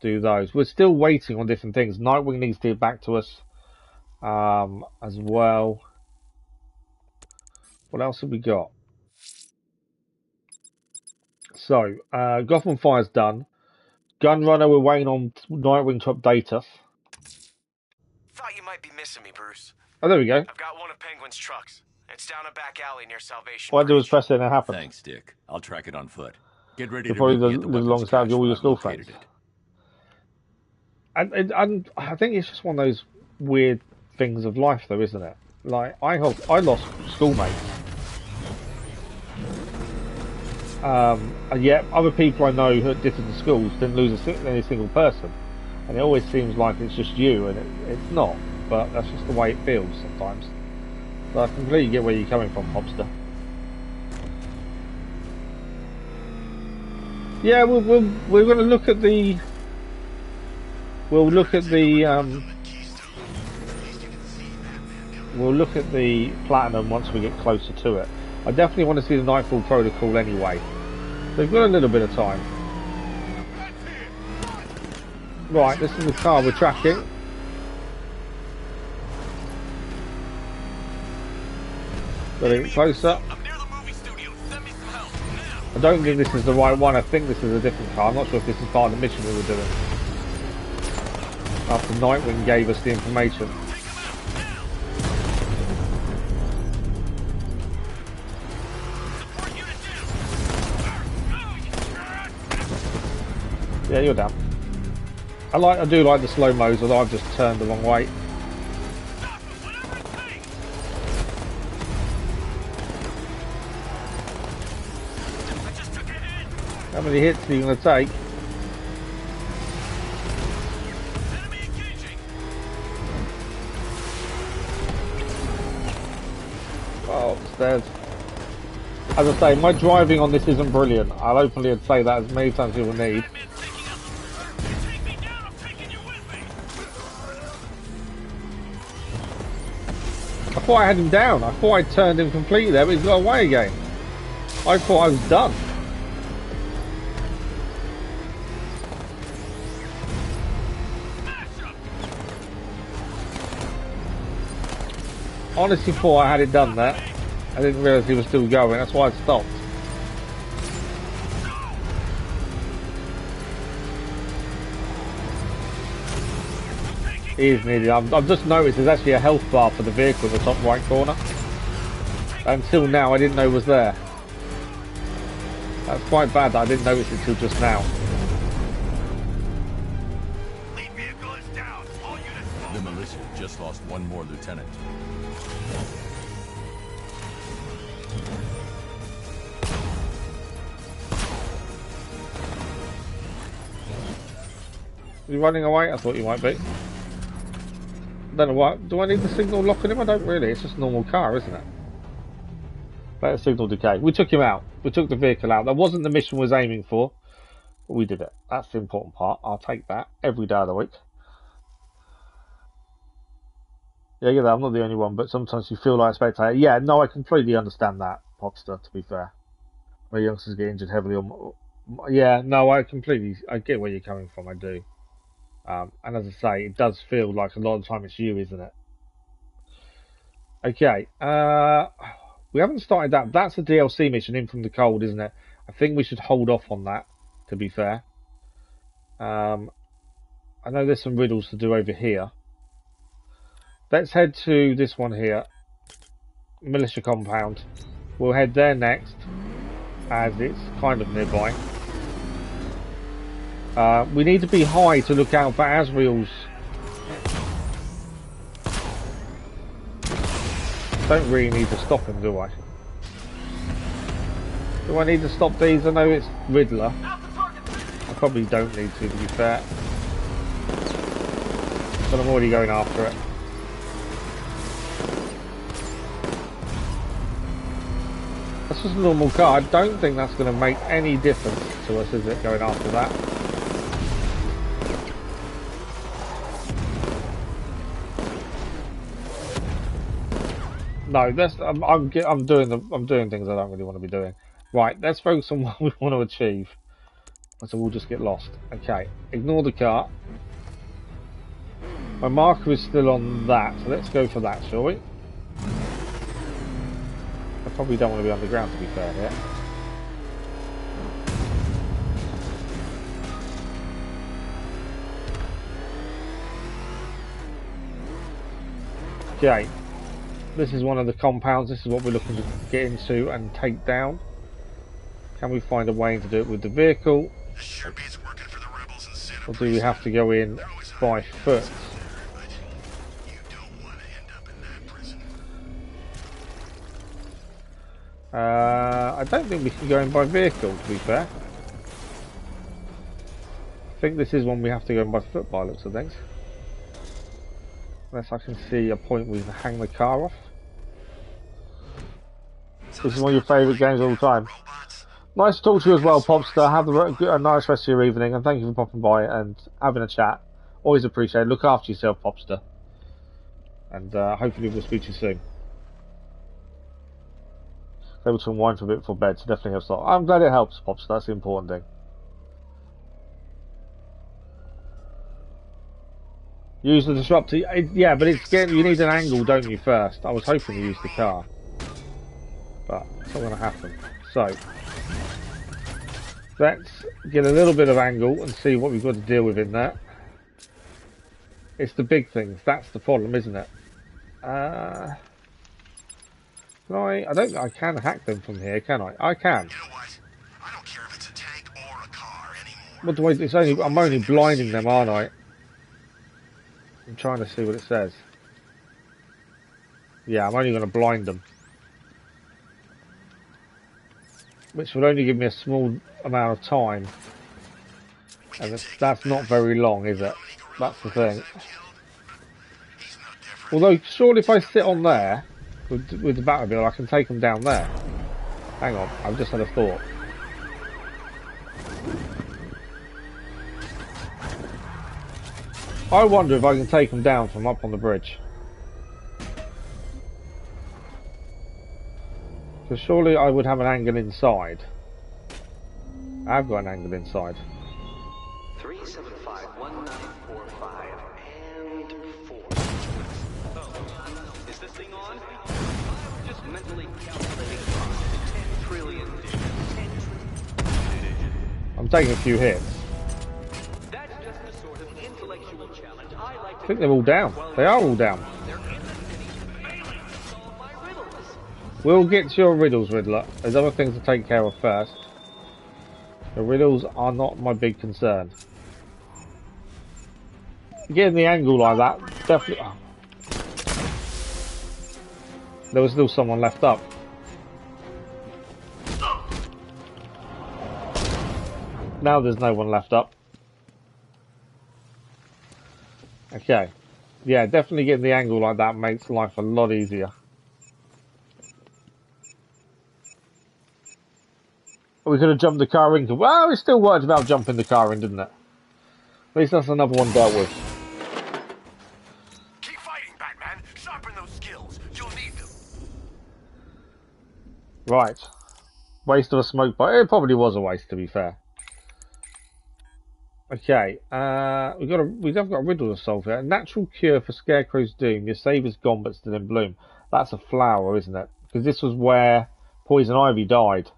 S1: Do those. We're still waiting on different things. Nightwing needs to get back to us as well. What else have we got? So, Gotham Fire's done. Gunrunner, we're waiting on Nightwing to update us.
S5: Thought you might be missing me, Bruce.
S1: Oh, there we go.
S5: I've got one of Penguin's trucks. It's down a back alley near Salvation
S1: All I do is
S5: Bridge.
S1: press it and it happens.
S2: Thanks, Dick. I'll track it on foot. Get ready
S1: You're
S2: to
S1: probably
S2: meet me at the
S1: live
S2: weapons
S1: alongside
S2: cache
S1: all
S2: when
S1: your
S2: I've
S1: school
S2: located
S1: friends.
S2: it.
S1: And I think it's just one of those weird things of life, though, isn't it? Like, I lost schoolmates. And yet other people I know who at different schools didn't lose any single person. And it always seems like it's just you, and it's not. But that's just the way it feels sometimes. So I completely get where you're coming from, Hobster. Yeah, we're going to look at the... We'll look at the platinum once we get closer to it. I definitely want to see the Nightfall Protocol anyway. So we've got a little bit of time. Right, this is the car we're tracking. Getting closer. I don't think this is the right one. I think this is a different car. I'm not sure if this is part of the mission we were doing. After Nightwing gave us the information. Yeah, you're down. I do like the slow-mos, although I've just turned the wrong way. How many hits are you going to take? Oh, it's dead. As I say, my driving on this isn't brilliant. I'll openly say that as many times as you will need. I thought I had him down. I thought I turned him completely there, but he's got away again. I thought I was done. Honestly thought I had it done there. I didn't realise he was still going, that's why I stopped. He is nearly. I've just noticed there's actually a health bar for the vehicle in the top right corner. Until now I didn't know was there. That's quite bad that I didn't notice it until just now.
S2: The militia just lost one more lieutenant.
S1: Are you running away? I thought you might be. I don't know what. Do I need the signal locking him? I don't really. It's just a normal car, isn't it? Better signal decay. We took him out. We took the vehicle out. That wasn't the mission we was aiming for. But we did it. That's the important part. I'll take that every day of the week. Yeah, I get that. I'm not the only one, but sometimes you feel like a spectator. Yeah, no, I completely understand that, Popster, to be fair. Where youngsters get injured heavily on... Yeah, no, I get where you're coming from, I do. And as I say, it does feel like a lot of the time it's you, isn't it? Okay, we haven't started that. That's a DLC mission in from the cold, isn't it? I think we should hold off on that, to be fair. I know there's some riddles to do over here. Let's head to this one here. Militia compound. We'll head there next, as it's kind of nearby. We need to be high to look out for Asriel's. Don't really need to stop him, do I? Do I need to stop these? I know it's Riddler. I probably don't need to be fair. But I'm already going after it. That's just a normal car. I don't think that's going to make any difference to us, is it, going after that? No, that's I'm doing things I don't really want to be doing. Right, let's focus on what we want to achieve. So we'll just get lost. Okay, ignore the car. My marker is still on that, so let's go for that, shall we? I probably don't want to be underground, to be fair here. Okay. This is one of the compounds. This is what we're looking to get into and take down. Can we find a way to do it with the vehicle? Or do we have to go in by foot? I don't think we can go in by vehicle, to be fair. I think this is one we have to go in by foot by looks of things. Unless I can see a point where we can hang the car off. This is one of your favourite games of all time. Nice to talk to you as well, Popstar. Have a nice rest of your evening, and thank you for popping by and having a chat. Always appreciate it. Look after yourself, Popstar. And hopefully we'll speak to you soon. Able to unwind for a bit before bed, so definitely helps a lot. I'm glad it helps, Popstar. That's the important thing. Use the disruptor. Yeah, but it's getting. You need an angle, don't you? First, I was hoping to use the car, but it's not going to happen. So let's get a little bit of angle and see what we've got to deal with in there. It's the big things. That's the problem, isn't it? Can I don't think I can hack them from here, can I? I can.
S3: You know what? I don't care if it's a tank or a car anymore.
S1: What do I? It's only. I'm only blinding them, aren't I? I'm trying to see what it says. Yeah, I'm only going to blind them. Which will only give me a small amount of time. And that's not very long, is it? That's the thing. Although, surely if I sit on there, with the Batmobile, I can take them down there. Hang on, I've just had a thought. I wonder if I can take them down from up on the bridge. Because surely I would have an angle inside. I've got an angle inside.
S8: 3751945 and 4. Oh, is this thing on? Just mentally calculating 10 trillion. 10 trillion.
S1: I'm taking a few hits.
S8: That's just the sort of intellectual challenge I like to.
S1: I think they're all down. They are all down. We'll get to your riddles, Riddler. There's other things to take care of first. The riddles are not my big concern. Getting the angle like that, definitely. Oh. There was still someone left up. Now there's no one left up. Okay. Yeah, definitely getting the angle like that makes life a lot easier. We could have jumped the car in. Well, it still worked about jumping the car in, didn't it? At least that's another one dealt with.
S5: Keep fighting, Batman. Sharpen those skills. You'll need them.
S1: Right. Waste of a smoke bomb. It probably was a waste, to be fair. Okay. We have got a riddle to solve here. A natural cure for Scarecrow's doom. Your save is gone, but still in bloom. That's a flower, isn't it? Because this was where Poison Ivy died.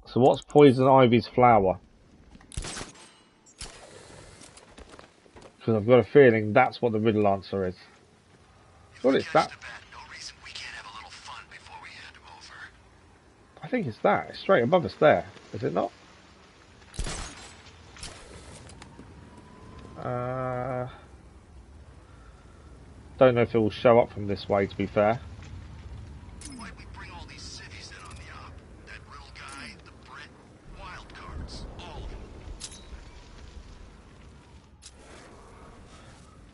S1: So what's Poison Ivy's flower? Because I've got a feeling that's what the riddle answer is. Well, it's that.
S3: No reason we can't have a little fun before we hand him over.
S1: I think it's that. It's straight above us there. Is it not? Don't know if it will show up from this way, to be fair.
S3: Why'd we bring all these cities in on the op? That real guy, the Brit, wild cards, all of them.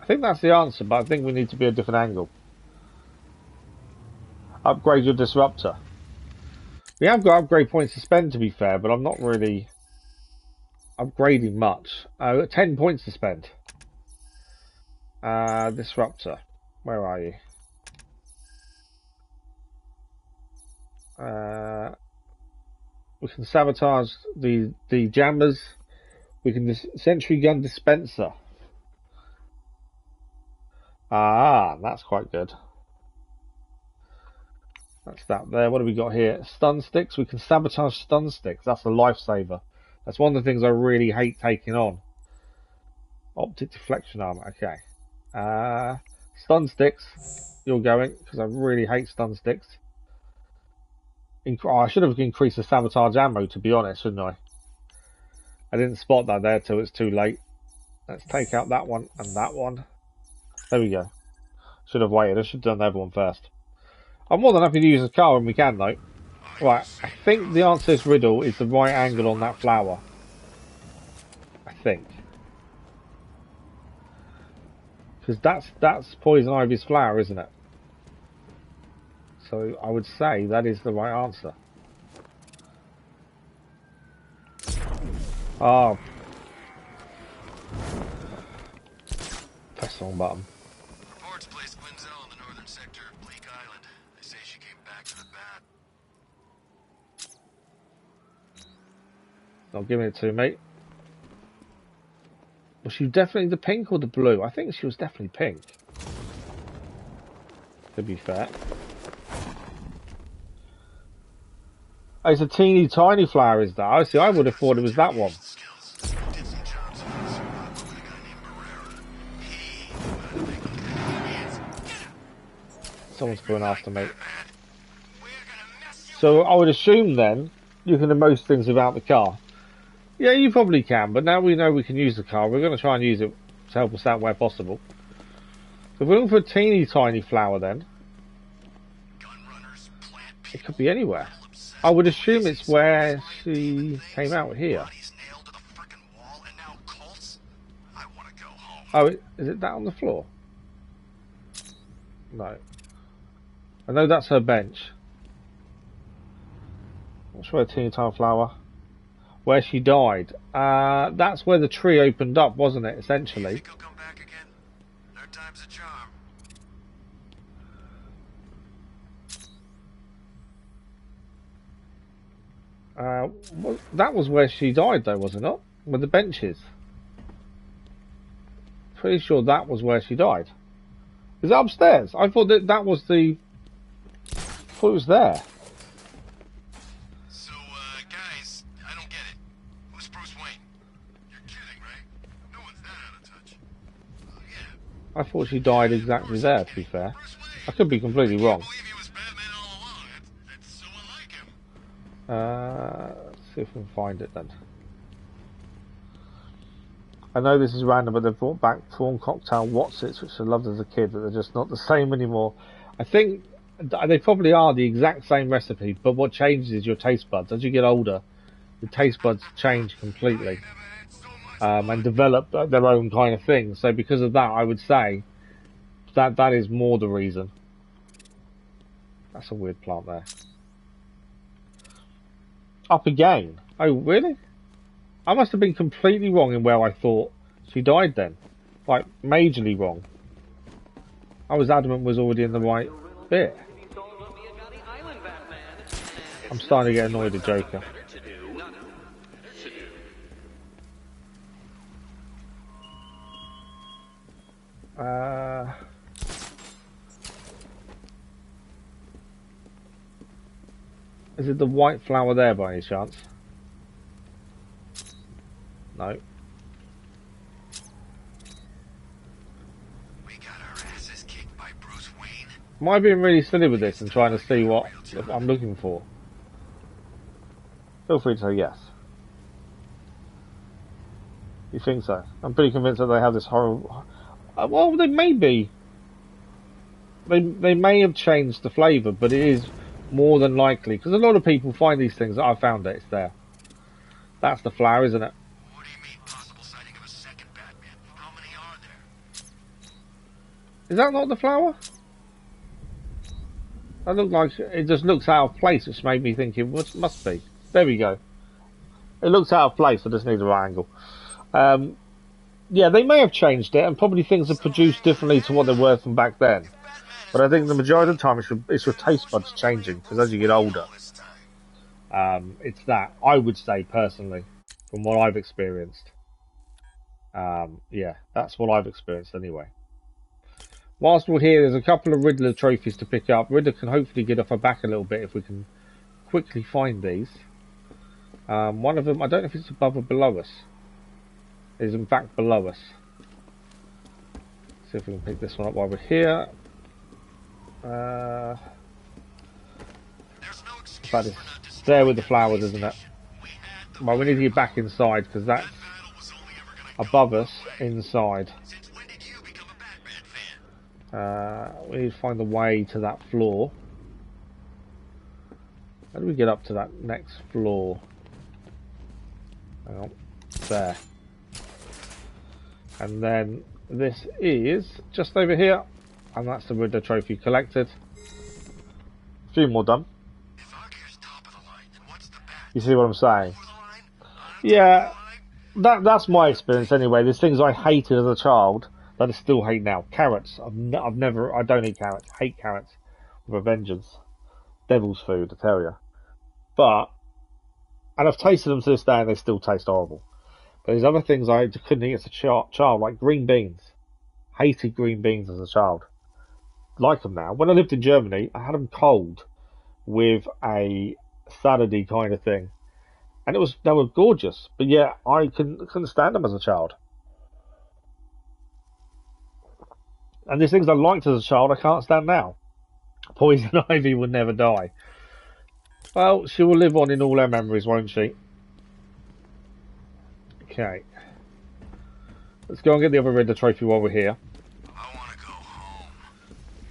S1: I think that's the answer, but I think we need to be a different angle. Upgrade your disruptor. We have got upgrade points to spend, to be fair, but I'm not really upgrading much. 10 points to spend. Disruptor. Where are you? We can sabotage the jammers. We can sentry gun dispenser. Ah, that's quite good. That's that there. What do we got here? Stun sticks. We can sabotage stun sticks. That's a lifesaver. That's one of the things I really hate taking on. Optic deflection armor. Okay. Stun sticks. You're going, because I really hate stun sticks. I should have increased the sabotage ammo, to be honest, shouldn't I? I didn't spot that there till it's too late. Let's take out that one and that one. There we go. Should have waited. I should have done everyone first. I'm more than happy to use the car when we can, though. Right, I think the answer to this riddle is the right angle on that flower. I think. Because that's Poison Ivy's flower, isn't it? So I would say that is the right answer. Oh. Press the wrong button.
S3: Reports place Quinzel in the northern sector of Bleak Island. They say she came back to the bat.
S1: Not giving it to me. Was she definitely the pink or the blue? I think she was definitely pink. To be fair. Oh, it's a teeny tiny flower, is that? I see, I would have thought it was that one. Someone's going after me. So I would assume then, you can do most things without the car. Yeah, you probably can, but now we know we can use the car. We're going to try and use it to help us out where possible. So if we're looking for a teeny tiny flower then, it could be anywhere. I would assume it's where she came out here. Oh, is it that on the floor? No. I know that's her bench. What's where a teeny tiny flower? Where she died. That's where the tree opened up, wasn't it, essentially?
S3: Think he'll come back again? Third time's a charm.
S1: Well, that was where she died, though, was it not? With the benches. Pretty sure that was where she died. Is that upstairs? I thought that was the... I thought it was there.
S3: So, guys, I don't get it. Who's Bruce Wayne? You're kidding, right? No one's that out of touch. Yeah.
S1: I thought she died exactly there, to be fair. I could be completely wrong.
S3: I believe he was Batman all along. That's so unlike him.
S1: Let's see if we can find it then. I know this is random, but they've brought back prawn cocktail Watsits, which I loved as a kid, but they're just not the same anymore. I think they probably are the exact same recipe, but what changes is your taste buds. As you get older, the taste buds change completely and develop their own kind of thing. So because of that, I would say that is more the reason. That's a weird plant there. Up again. Oh, really? I must have been completely wrong in where I thought she died then. Like, majorly wrong. I was adamant was already in the right bit. I'm starting to get annoyed at Joker. Is it the white flower there by any chance? No.
S3: We got our asses kicked by Bruce Wayne.
S1: Am I being really silly with this and trying to see what I'm looking for? Feel free to say yes. You think so? I'm pretty convinced that they have this horrible... well, they may be. They may have changed the flavour, but it is more than likely. Because a lot of people find these things. I found it. It's there. That's the flower, isn't it?
S3: What do you mean, possible sighting of a second Batman? How many are there?
S1: Is that not the flower? That looked like... It just looks out of place, which made me think it must be. There we go. It looks out of place. I just need the right angle. Yeah, they may have changed it, and probably things are produced differently to what they were from back then. But I think the majority of the time it's your taste buds changing, because as you get older, it's that, I would say personally, from what I've experienced. Yeah, that's what I've experienced anyway. Whilst we're here, there's a couple of Riddler trophies to pick up. Riddler can hopefully get off her back a little bit if we can quickly find these. One of them, I don't know if it's above or below us. It is in fact below us. See if we can pick this one up while we're here. But it's there with the flowers, isn't it? Well, we need to get back inside because that's above us inside. We need to find the way to that floor. How do we get up to that next floor? Hang on. There. And then this is just over here. And that's the Riddler trophy collected. A few more done. You see what I'm saying? Yeah, that's my experience anyway. There's things I hated as a child that I still hate now. Carrots. I don't eat carrots. I hate carrots with a vengeance. Devil's food, I tell you. And I've tasted them to this day and they still taste horrible. But there's other things I couldn't eat as a child, like green beans. Hated green beans as a child. Like them now. When I lived in Germany, I had them cold with a salady kind of thing. And they were gorgeous. But yeah, I couldn't stand them as a child. And these things I liked as a child, I can't stand now. Poison Ivy will never die. Well, she will live on in all our memories, won't she? Okay. Let's go and get the other Riddler trophy while we're here.
S3: I want to go home.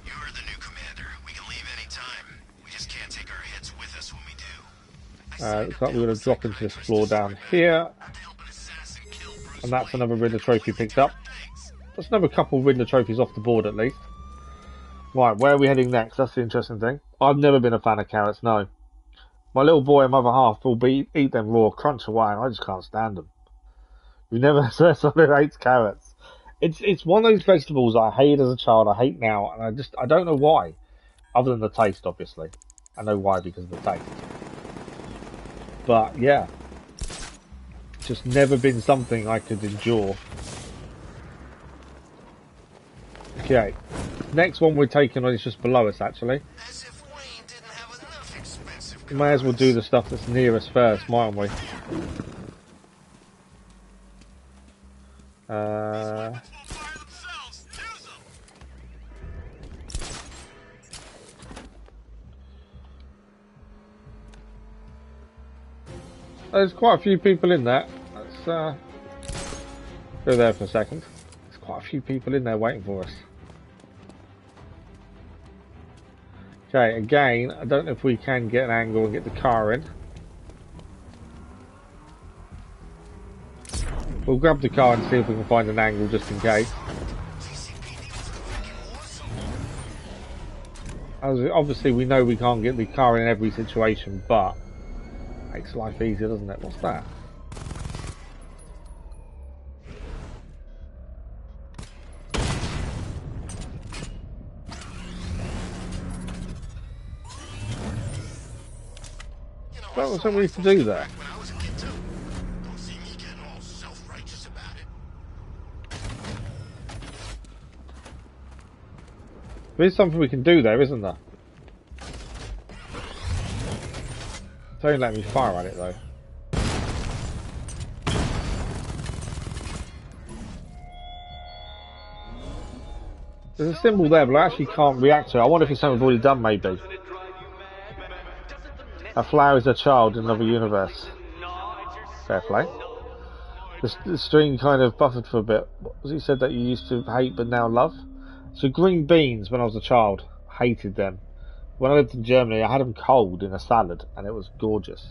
S3: You're the new commander. We can leave any time. We just can't take our hits with us when we do.
S1: Looks like we're going to drop into this floor down here. And that's another Riddler trophy picked up. That's another couple of Riddler trophies off the board at least. Right, where are we heading next? That's the interesting thing. I've never been a fan of carrots, no. My little boy and my other half will eat them raw, crunch away, and I just can't stand them. You never said someone who hates carrots. It's one of those vegetables I hated as a child, I hate now, and I don't know why. Other than the taste, obviously. I know why, because of the taste. But, yeah. It's just never been something I could endure. Okay. Next one we're taking on is just below us, actually. We may as well do the stuff that's near us first, mightn't we? There's quite a few people in there. Let's go there for a second. There's quite a few people in there waiting for us. Okay, again, I don't know if we can get an angle and get the car in. We'll grab the car and see if we can find an angle just in case. Obviously, we know we can't get the car in every situation, but makes life easier, doesn't it? What's that? What was something we need to do there? There is something we can do there, isn't there? Don't let me fire at it though. There's a symbol there, but I actually can't react to it. I wonder if it's something we've already done, maybe. A flower is a child in another universe. Fair play. The string kind of buffered for a bit. What was it said that you used to hate but now love? So green beans, when I was a child, hated them. When I lived in Germany, I had them cold in a salad, and it was gorgeous.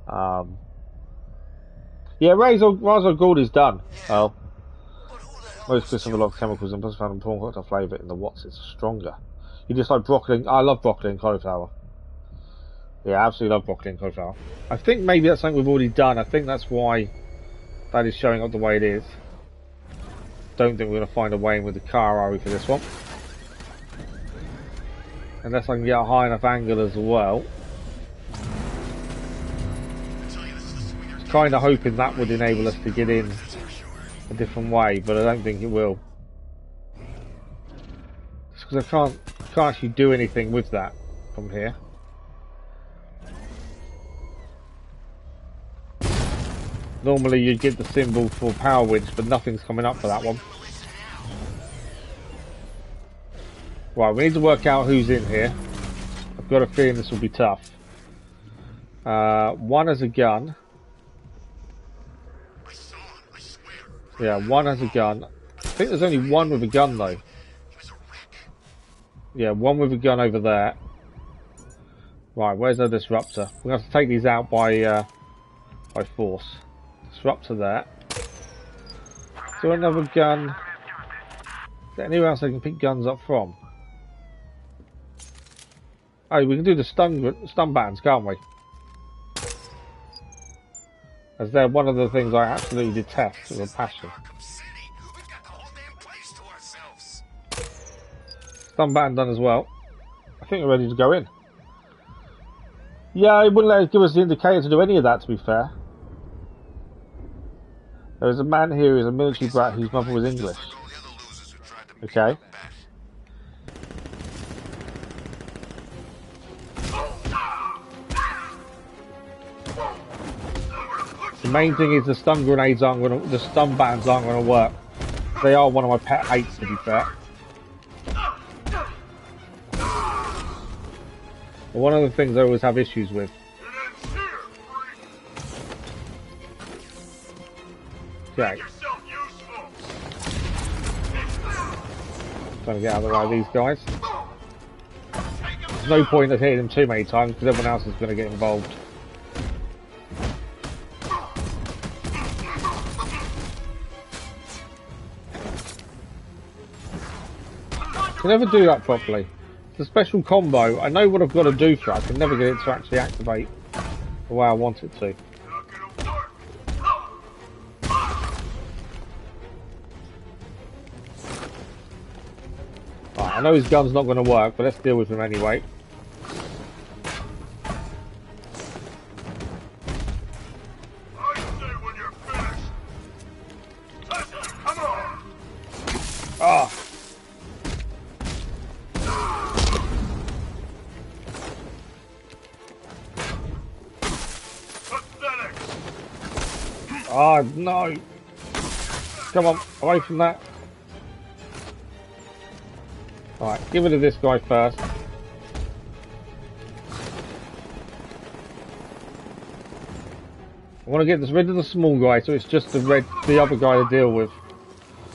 S1: Yeah, Rise of Gold is done. Oh. Most crisps have a lot of chemicals and plus found in prawn cocktail flavour in the Watts. It's stronger. You just like broccoli. I love broccoli and cauliflower. Yeah, I absolutely love broccoli and cauliflower. I think maybe that's something we've already done. I think that's why that is showing up the way it is. Don't think we're going to find a way in with the car, are we, for this one? Unless I can get a high enough angle as well. Kind of hoping that would enable us to get in a different way, but I don't think it will. Just because I can't actually do anything with that from here. Normally you'd get the symbol for power winch, but nothing's coming up for that one. Right, we need to work out who's in here. I've got a feeling this will be tough. One has a gun. Yeah, one has a gun. I think there's only one with a gun though. Yeah, one with a gun over there. Right, where's the disruptor? We're gonna have to take these out by force. Disruptor there. Is there another gun? Is there anywhere else I can pick guns up from? Oh, we can do the stun bands, can't we? As they're one of the things I absolutely detest with a passion. Stun band done as well. I think we're ready to go in. Yeah, it wouldn't let us give us the indicator to do any of that, to be fair. There is a man here who's a military brat whose mother was English. Okay. The main thing is the stun grenades aren't going to, the stun bands aren't going to work. They are one of my pet hates, to be fair. One of the things I always have issues with. Okay. Trying to get out of the way of these guys. There's no point of hitting them too many times because everyone else is going to get involved. I can never do that properly. It's a special combo. I know what I've got to do for it. I can never get it to actually activate the way I want it to. Right, I know his gun's not going to work, but let's deal with him anyway. Ah! Oh no! Come on, away from that. Alright, get rid of this guy first. I want to get rid of the small guy so it's just the other guy to deal with.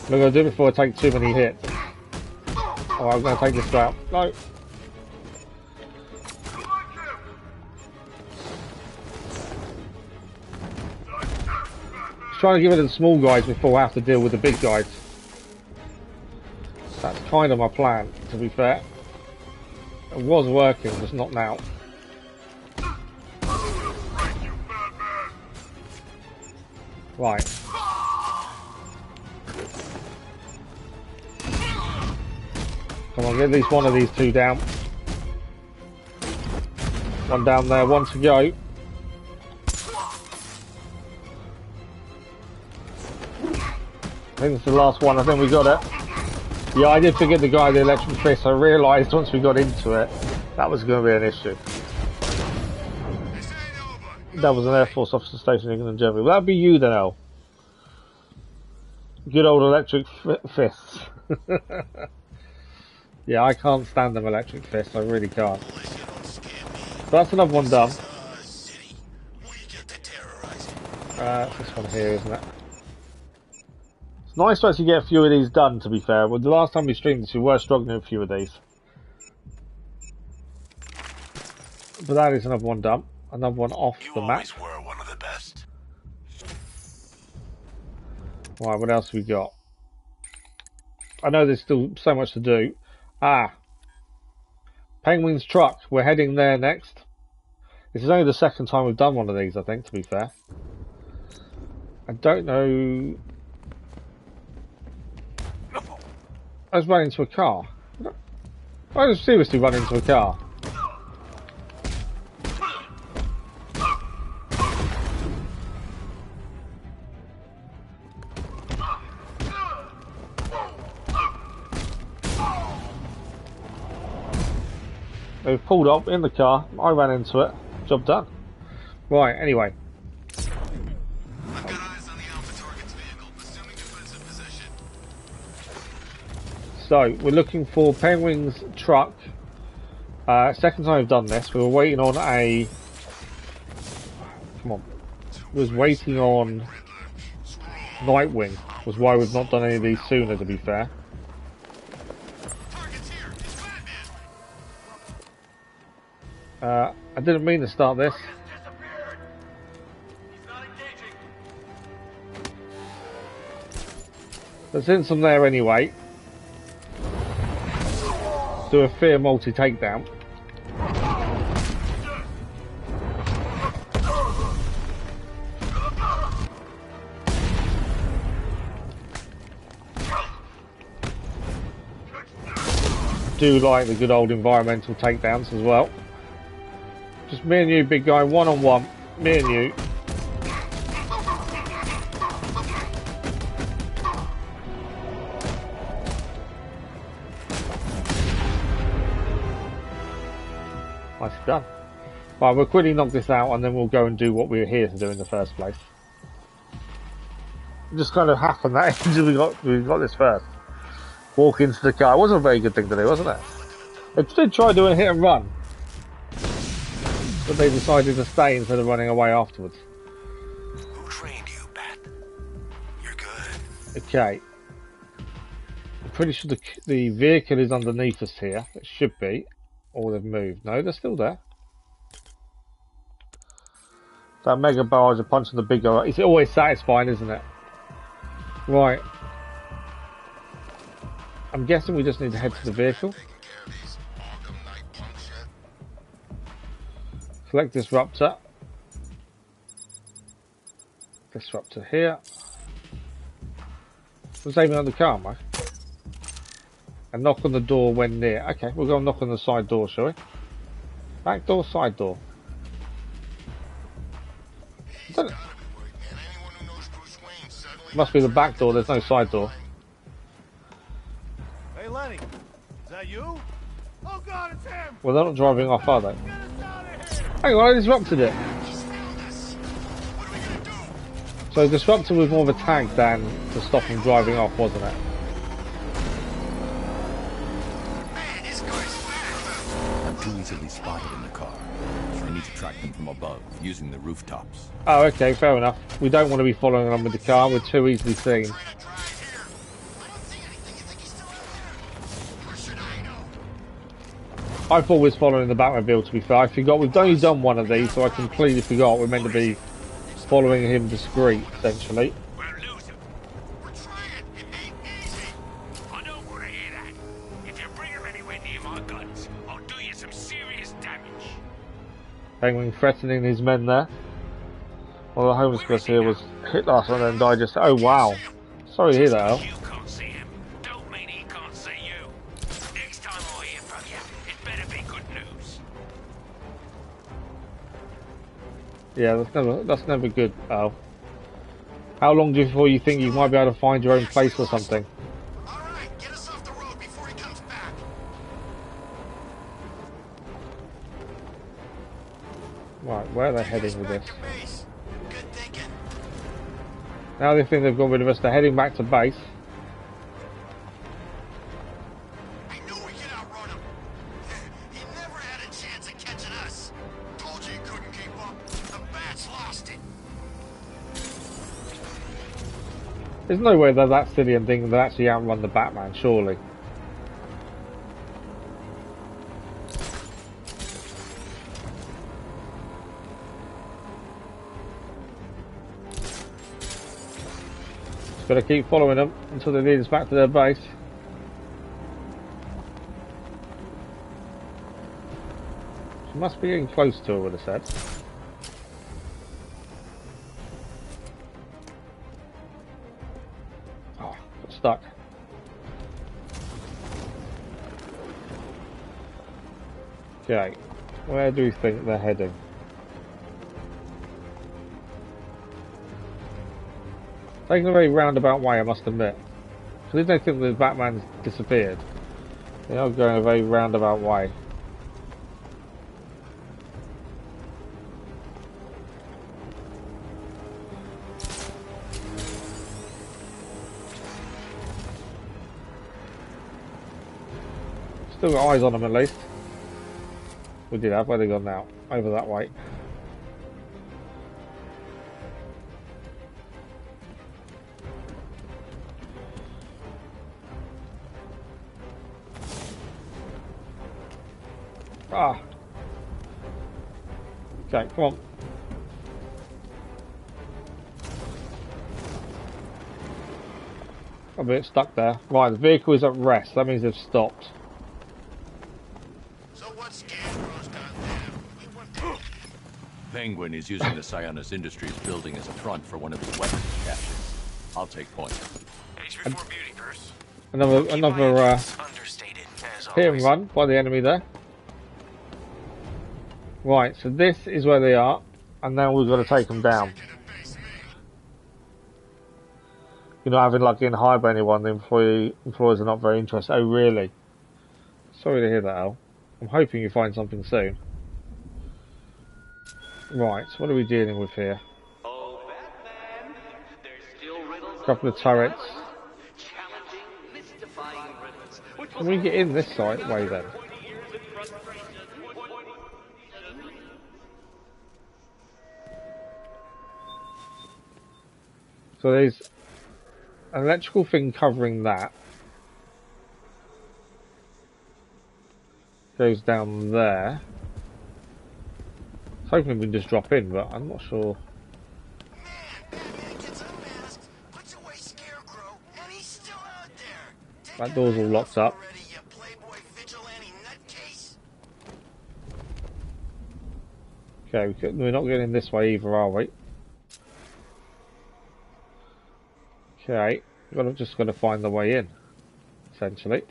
S1: I'm going to do it before I take too many hits. Alright, I'm going to take this guy out. No! Trying to get rid of the small guys before I have to deal with the big guys. That's kind of my plan, to be fair. It was working, just not now. Right. Come on, get at least one of these two down. One down there, one to go. I think it's the last one. I think we got it. Yeah, I did forget the guy with the electric fist. I realised once we got into it, that was going to be an issue. That was an Air Force officer stationed in England, Germany. Well, that'd be you then, Al. Good old electric fists. Yeah, I can't stand them electric fists. I really can't. So that's another one done. It's this one here, isn't it? It's nice to actually get a few of these done, to be fair. Well, the last time we streamed this, we were struggling with a few of these. But that is another one done. Another one off the map.
S5: You always were one of the best.
S1: Right, what else have we got? I know there's still so much to do. Penguin's truck. We're heading there next. This is only the second time we've done one of these, I think, to be fair. I don't know... I was running into a car. I just seriously run into a car. They've pulled up in the car. I ran into it. Job done. Right, anyway.
S3: I've got eyes on the Alpha target's vehicle, assuming defensive position.
S1: So, we're looking for Penguin's truck. Second time we've done this. We were waiting on a... Come on. We was waiting on Nightwing. Was why we've not done any of these sooner, to be fair. I didn't mean to start this. There's in some there anyway. Do a fear multi-takedown. Do like the good old environmental takedowns as well. Just me and you, big guy, one-on-one. Me and you. Nicely done. Right, we'll quickly knock this out and then we'll go and do what we were here to do in the first place. It just kind of happened that we got this first. Walk into the car. It wasn't a very good thing to do, wasn't it? They did try doing a hit and run. But they decided to stay instead of running away afterwards.
S5: Who trained you, Bat? You're good.
S1: Okay. I'm pretty sure the vehicle is underneath us here. It should be. Or they've moved. No, they're still there. That mega barrage of punching the big guy. It's always satisfying, isn't it? Right. I'm guessing we just need to head to the vehicle. Select disruptor. Disruptor here. What's aiming on the car, mate? And knock on the door when near. Okay, we'll go and knock on the side door, shall we? Back door, side door. Must be the back door, there's no side door.
S7: Hey, Lenny. Is that you? Oh God, it's him!
S1: Well, they're not driving off, are they? Hang on, I disrupted it. So disruptor was more of a tag than to stop him driving off, wasn't it?
S2: I'm too easily spotted in the car, so I need to track them from above, using the rooftops.
S1: Oh, okay, fair enough. We don't want to be following them with the car, we're too easily seen. I thought we was following the Batmobile, to be fair. I forgot, we've only done one of these, so I completely forgot we're meant to be following him discreet, essentially.
S3: We're losing. We're trying. It ain't easy.
S5: I don't want to hear that. If you bring him anywhere near my guns, I'll do you some serious damage.
S1: Penguin threatening his men there. Well, the homeless guy here was hit last one and then died just... Oh, wow. Sorry to hear that, Al.
S5: You can't see him. Don't mean he can't see you. Next time I hear from you, it better be good news.
S1: Yeah, that's never good, Al. How long before you think you might be able to find your own place or something?
S3: All right, get us off the road before he comes back.
S1: Right, where are they heading with
S3: Back
S1: this?
S3: to base. Good thinking.
S1: Now they think they've got rid of us, they're heading back to base.
S3: I knew we could outrun him. He never had a chance of catching us. Told you he couldn't keep up. The bats lost it.
S1: There's no way they're that silly and think they'll actually outrun the Batman, surely. Just gotta keep following them until they lead us back to their base. She must be getting close to her, would have said. Oh, got stuck. Okay, where do we think they're heading? Taking a very roundabout way, I must admit. Because if they think the Batman's disappeared, they are going a very roundabout way. Still got eyes on them at least. We did have. Where they gone now? Over that way. Ah. Okay, come on. I'm a bit stuck there. Right, the vehicle is at rest. That means they've stopped.
S3: So what's Scarecrow's done now? He went to...
S2: Penguin is using the Sionis Industries building as a front for one of his weapons caches. I'll take point.
S5: Age before beauty, Bruce.
S1: Another
S5: Understated, as
S1: hit and
S5: always.
S1: run by the enemy there. Right, so this is where they are, and now we've got to take them down. You're not having luck getting hired by anyone. The employers are not very interested. Oh, really? Sorry to hear that, Al. I'm hoping you find something soon. Right, so what are we dealing with here?
S8: Oh, Batman. There's still riddles.
S1: Couple of turrets.
S8: Challenging, mystifying riddles. Which
S1: Can we get in this side way then? So there's an electrical thing covering that. Goes down there. I was hoping we can just drop in, but I'm not sure.
S3: Man, Batman gets unmasked, puts away Scarecrow, and he's still out there.
S1: That door's all locked up.
S3: Already, you playboy vigilante nutcase.
S1: Okay, we're not getting this way either, are we? Okay, just got to find the way in, essentially.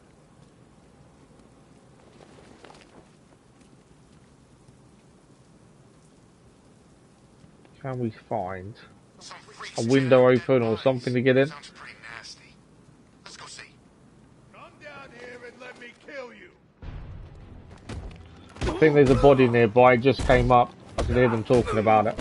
S1: Can we find a window open or something to get in?
S3: Sounds pretty nasty. Let's go see.
S5: Come down here and let me kill you.
S1: I think there's a body nearby. It just came up. I can hear them talking about it.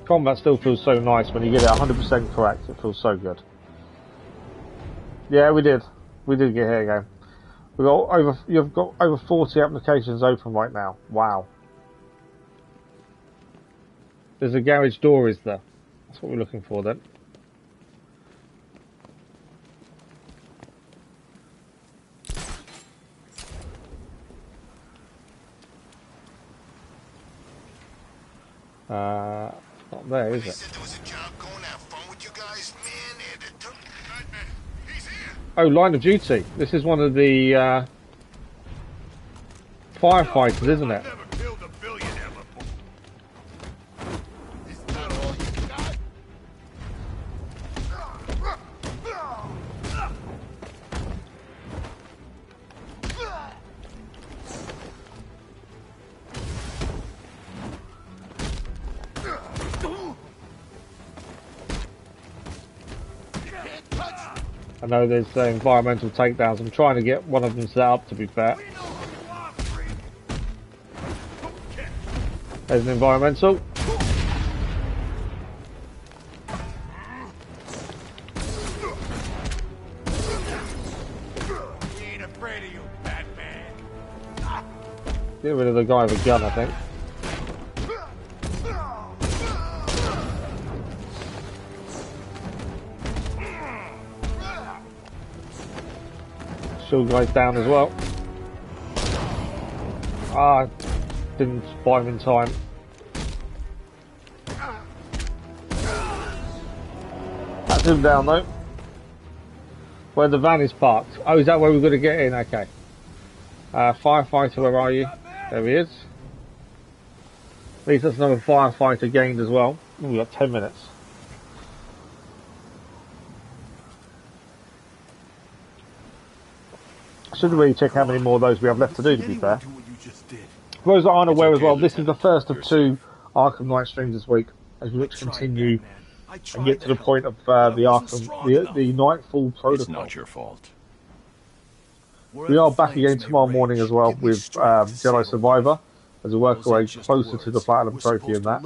S1: Combat still feels so nice when you get it 100% correct. It feels so good. Yeah, we did. We did get here again. You've got over 40 applications open right now. Wow. There's a garage door, is there? That's what we're looking for then. Not there, is
S3: He
S1: it?
S3: said there was a job going to have fun with you guys, man, and it took... Batman, he's here.
S1: Oh, line of duty. This is one of the firefighters, isn't it?
S5: Never killed a billionaire before. Is that all you got?
S1: I know there's environmental takedowns. I'm trying to get one of them set up, to be fair. There's an environmental. Get rid of the guy with a gun, I think. Shield guy's down as well. Ah, didn't spot him in time. That's him down though. Where the van is parked. Oh, is that where we've got to get in? Okay. Firefighter, where are you? There he is. At least that's another firefighter gained as well. Ooh, we've got 10 minutes. Should really check how many more of those we have left to do, to be fair. For those that aren't aware as well, this is the first of 2 Arkham Knight streams this week, as we look to continue and get to the point of the Arkham, the Nightfall Protocol.
S2: It's not your fault.
S1: We are back again tomorrow morning as well with Jedi Survivor, as we work our way closer to the Platinum Trophy in that.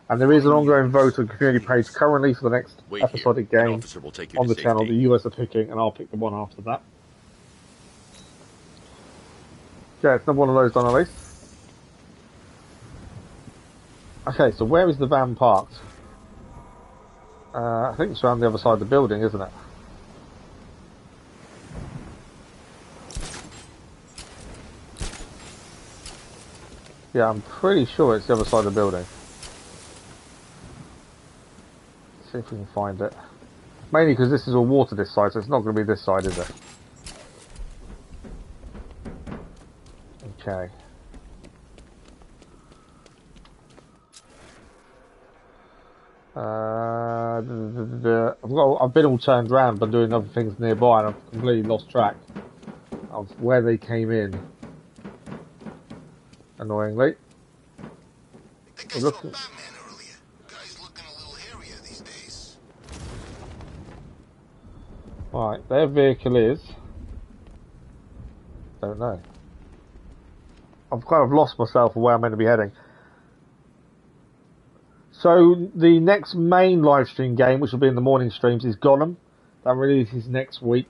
S1: And there is an ongoing vote on the community page currently for the next episodic game on the channel. The US are picking, and I'll pick the one after that. Yeah, it's another one of those done at least. Okay, so where is the van parked? I think it's around the other side of the building, isn't it? Yeah, I'm pretty sure it's the other side of the building. Let's see if we can find it. Mainly because this is all water this side, so it's not going to be this side, is it? Okay. I've been all turned around but doing other things nearby, and I've completely lost track of where they came in. Annoyingly.
S3: I think I saw Batman earlier. Guy's looking a little hairier these days.
S1: Right, their vehicle is... Don't know. I've kind of lost myself of where I'm meant to be heading. So, the next main live stream game, which will be in the morning streams, is Gotham. That releases next week.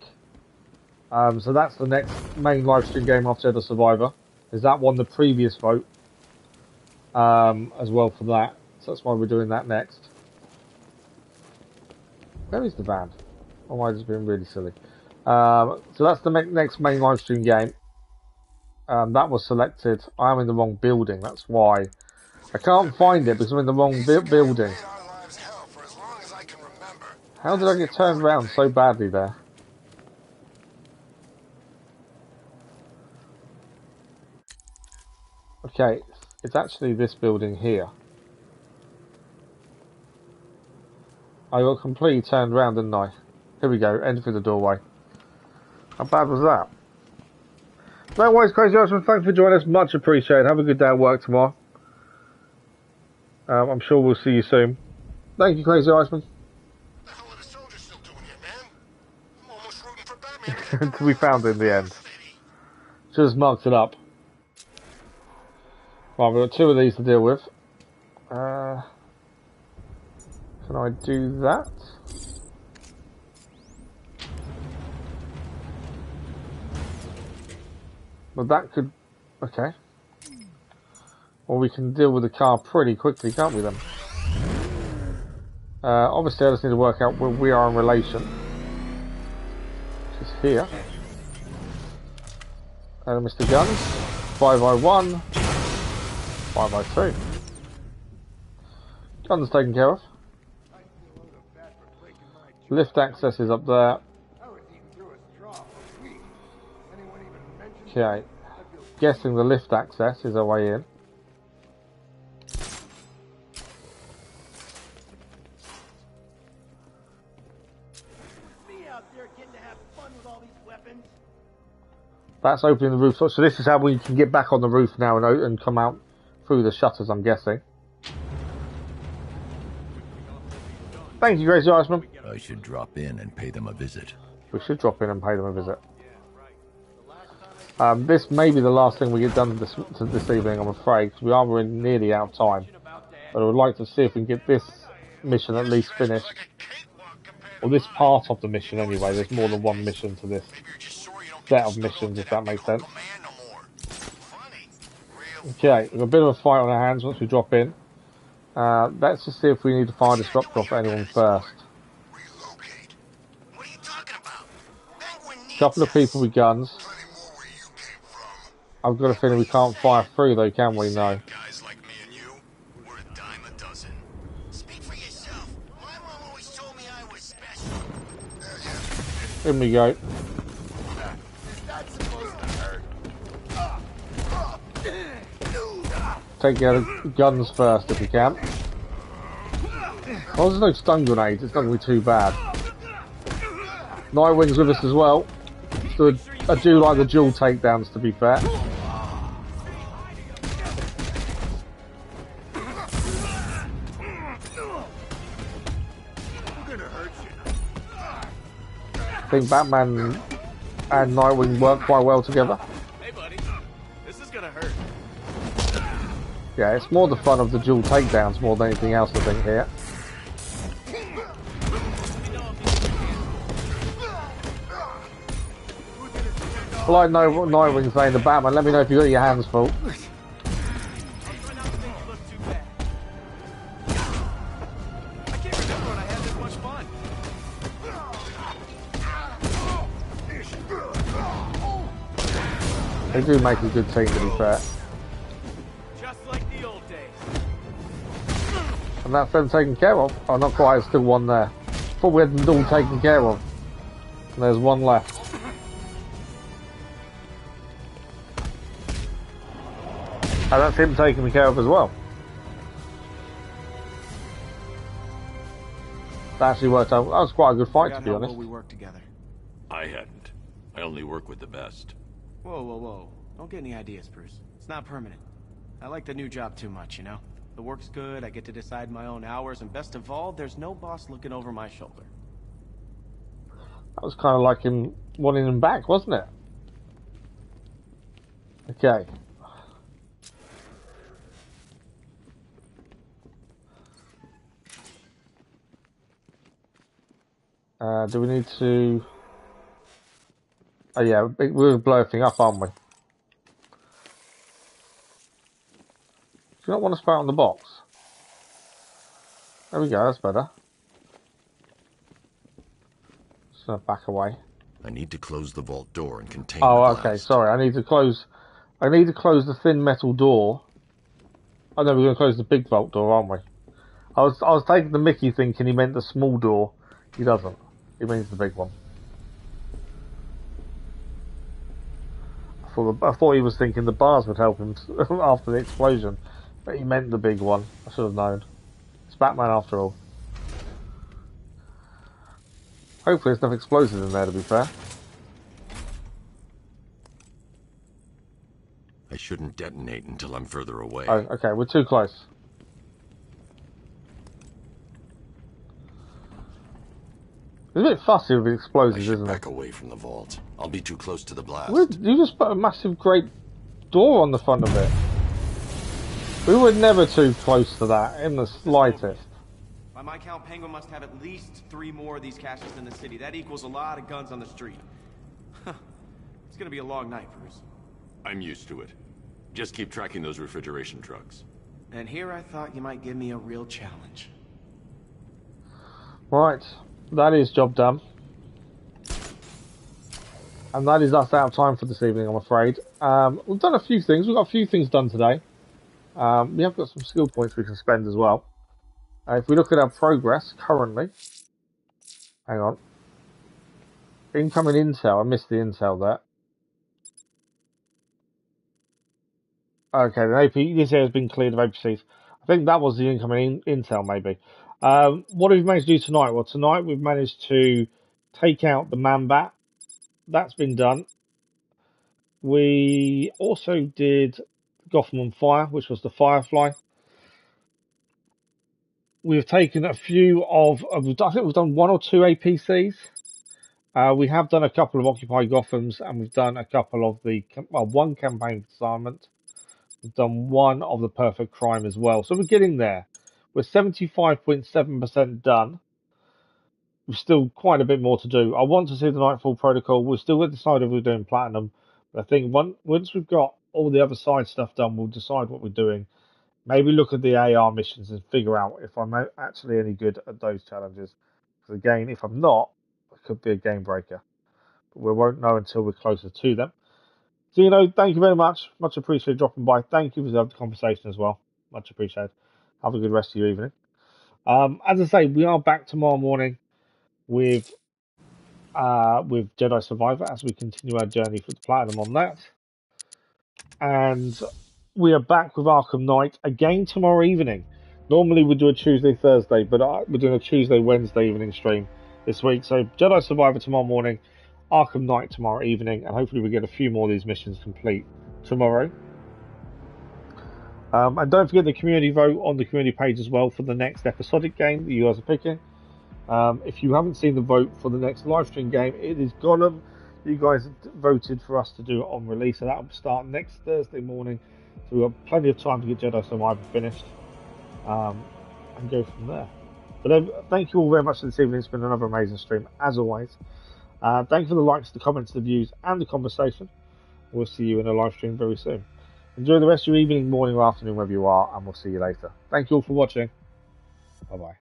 S1: So that's the next main live stream game after the Survivor. Is that won the previous vote as well for that. So that's why we're doing that next. Where is the van? Or am I just being really silly? So that's the next main live stream game. That was selected. I'm in the wrong building, that's why. I can't find it because I'm in the wrong building. How did I get turned around so badly there? Okay, it's actually this building here. I got completely turned around, didn't I? Here we go, enter through the doorway. How bad was that? No worries, Crazy Irishman, thanks for joining us, much appreciated. Have a good day at work tomorrow. I'm sure we'll see you soon. Thank you, Crazy Irishman.
S3: What the hell are the soldiers still doing here, man? I'm almost rooting for Batman.
S1: To be found in the end. Just marked it up. Right, we've got 2 of these to deal with. Can I do that? Well, that could... Okay. Or we can deal with the car pretty quickly, can't we then? Obviously, I just need to work out where we are in relation. Which is here. Mr. Guns. 501. 502. Guns taken care of. Lift access is up there. Okay. Guessing the lift access is our way in. That's opening the roof. So this is how we can get back on the roof now and come out through the shutters, I'm guessing. Thank you, Gracie Iceman.
S2: I should drop in and pay them a visit.
S1: We should drop in and pay them a visit. This may be the last thing we get done this evening, I'm afraid, because we are nearly out of time. But I would like to see if we can get this mission at least finished. Or this part of the mission anyway. There's more than one mission to this set of missions, if that makes sense. Okay, we've got a bit of a fight on our hands once we drop in. Let's just see if we need to fire disruptor off anyone first. Couple of people with guns. I've got a feeling we can't fire through though, can we? No.
S3: Guys like me and you, we're a dime a dozen. Speak for yourself. My mom always told me I was special.
S1: In we go. Take out the guns first if you can. Well, there's no stun grenades, it's not going to be too bad. Nightwing's with us as well. So I do like the dual takedowns, to be fair. I think Batman and Nightwing work quite well together.
S7: Hey, buddy. This is gonna hurt.
S1: Yeah, it's more the fun of the dual takedowns more than anything else, I think, here. Like Nightwing saying to Batman, let me know if you got your hands full. They do make a good team, to be fair.
S7: Just like the old days.
S1: And that's them taken care of. Oh, not quite, there's still one there. Thought we had them all taken care of. And there's one left. And that's him taking care of as well. That actually worked out. That was quite a good fight, to be honest.
S7: We work together.
S2: I hadn't. I only work with the best.
S7: Whoa, whoa, whoa. Don't get any ideas, Bruce. It's not permanent. I like the new job too much, you know? The work's good, I get to decide my own hours, and best of all, there's no boss looking over my shoulder.
S1: That was kind of like him wanting him back, wasn't it? Okay. Do we need to... Oh yeah, we'll blow everything up, aren't we? Do you not want to spray it on the box? There we go, that's better. Just gonna back away.
S2: I need to close the vault door and contain
S1: Oh,
S2: the
S1: okay,
S2: blast.
S1: sorry, I need to close the thin metal door. Oh no, we're gonna close the big vault door, aren't we? I was taking the Mickey thinking he meant the small door. He doesn't. He means the big one. I thought he was thinking the bars would help him after the explosion, but he meant the big one. I should have known. It's Batman after all. Hopefully there's enough explosives in there, to be fair.
S2: I shouldn't detonate until I'm further away.
S1: Oh, okay, we're too close. It's a bit fussy with the
S2: I
S1: explosives,
S2: should
S1: isn't it?
S2: back away from the vault. I'll be too close to the blast.
S1: You just put a massive great door on the front of it. We were never too close to that, in the slightest.
S7: By my count, Penguin must have at least 3 more of these caches in the city. That equals a lot of guns on the street. It's gonna be a long night, Bruce.
S2: I'm used to it. Just keep tracking those refrigeration trucks.
S7: And here I thought you might give me a real challenge.
S1: Right, that is job done. And that is us out of time for this evening, I'm afraid. We've done a few things. We've got a few things done today. We have got some skill points we can spend as well. If we look at our progress currently... Hang on. Incoming intel. I missed the intel there. Okay, the AP, this area has been cleared of APCs. I think that was the incoming intel, maybe. What have we managed to do tonight? Well, tonight we've managed to take out the Manbat. That's been done. We also did Gotham on Fire, which was the Firefly. We've taken a few of I think we've done 1 or 2 APCs. We have done a couple of Occupy Gothams, and we've done a couple of the one campaign assignment. We've done one of the Perfect Crime as well. So we're getting there. We're 75.7% done. We've still quite a bit more to do. I want to see the Nightfall Protocol. We're still going to decide if we're doing Platinum. But I think once we've got all the other side stuff done, we'll decide what we're doing. Maybe look at the AR missions and figure out if I'm actually any good at those challenges. Because again, if I'm not, it could be a game breaker. But we won't know until we're closer to them. So, thank you very much. Much appreciated dropping by. Thank you for the conversation as well. Much appreciated. Have a good rest of your evening. As I say, we are back tomorrow morning with Jedi Survivor as we continue our journey for the Platinum on that. And we are back with Arkham Knight again tomorrow evening. Normally we do a Tuesday, Thursday, but we're doing a Tuesday, Wednesday evening stream this week. So Jedi Survivor tomorrow morning, Arkham Knight tomorrow evening, and hopefully we get a few more of these missions complete tomorrow. And don't forget the community vote on the community page as well for the next episodic game that you guys are picking. If you haven't seen the vote for the next live stream game, it is Gotham. You guys have voted for us to do it on release, so that will start next Thursday morning. So we've got plenty of time to get Jedi Survivor finished and go from there. But thank you all very much for this evening. It's been another amazing stream, as always. Thank you for the likes, the comments, the views, and the conversation. We'll see you in a live stream very soon. Enjoy the rest of your evening, morning, or afternoon, wherever you are, and we'll see you later. Thank you all for watching. Bye-bye.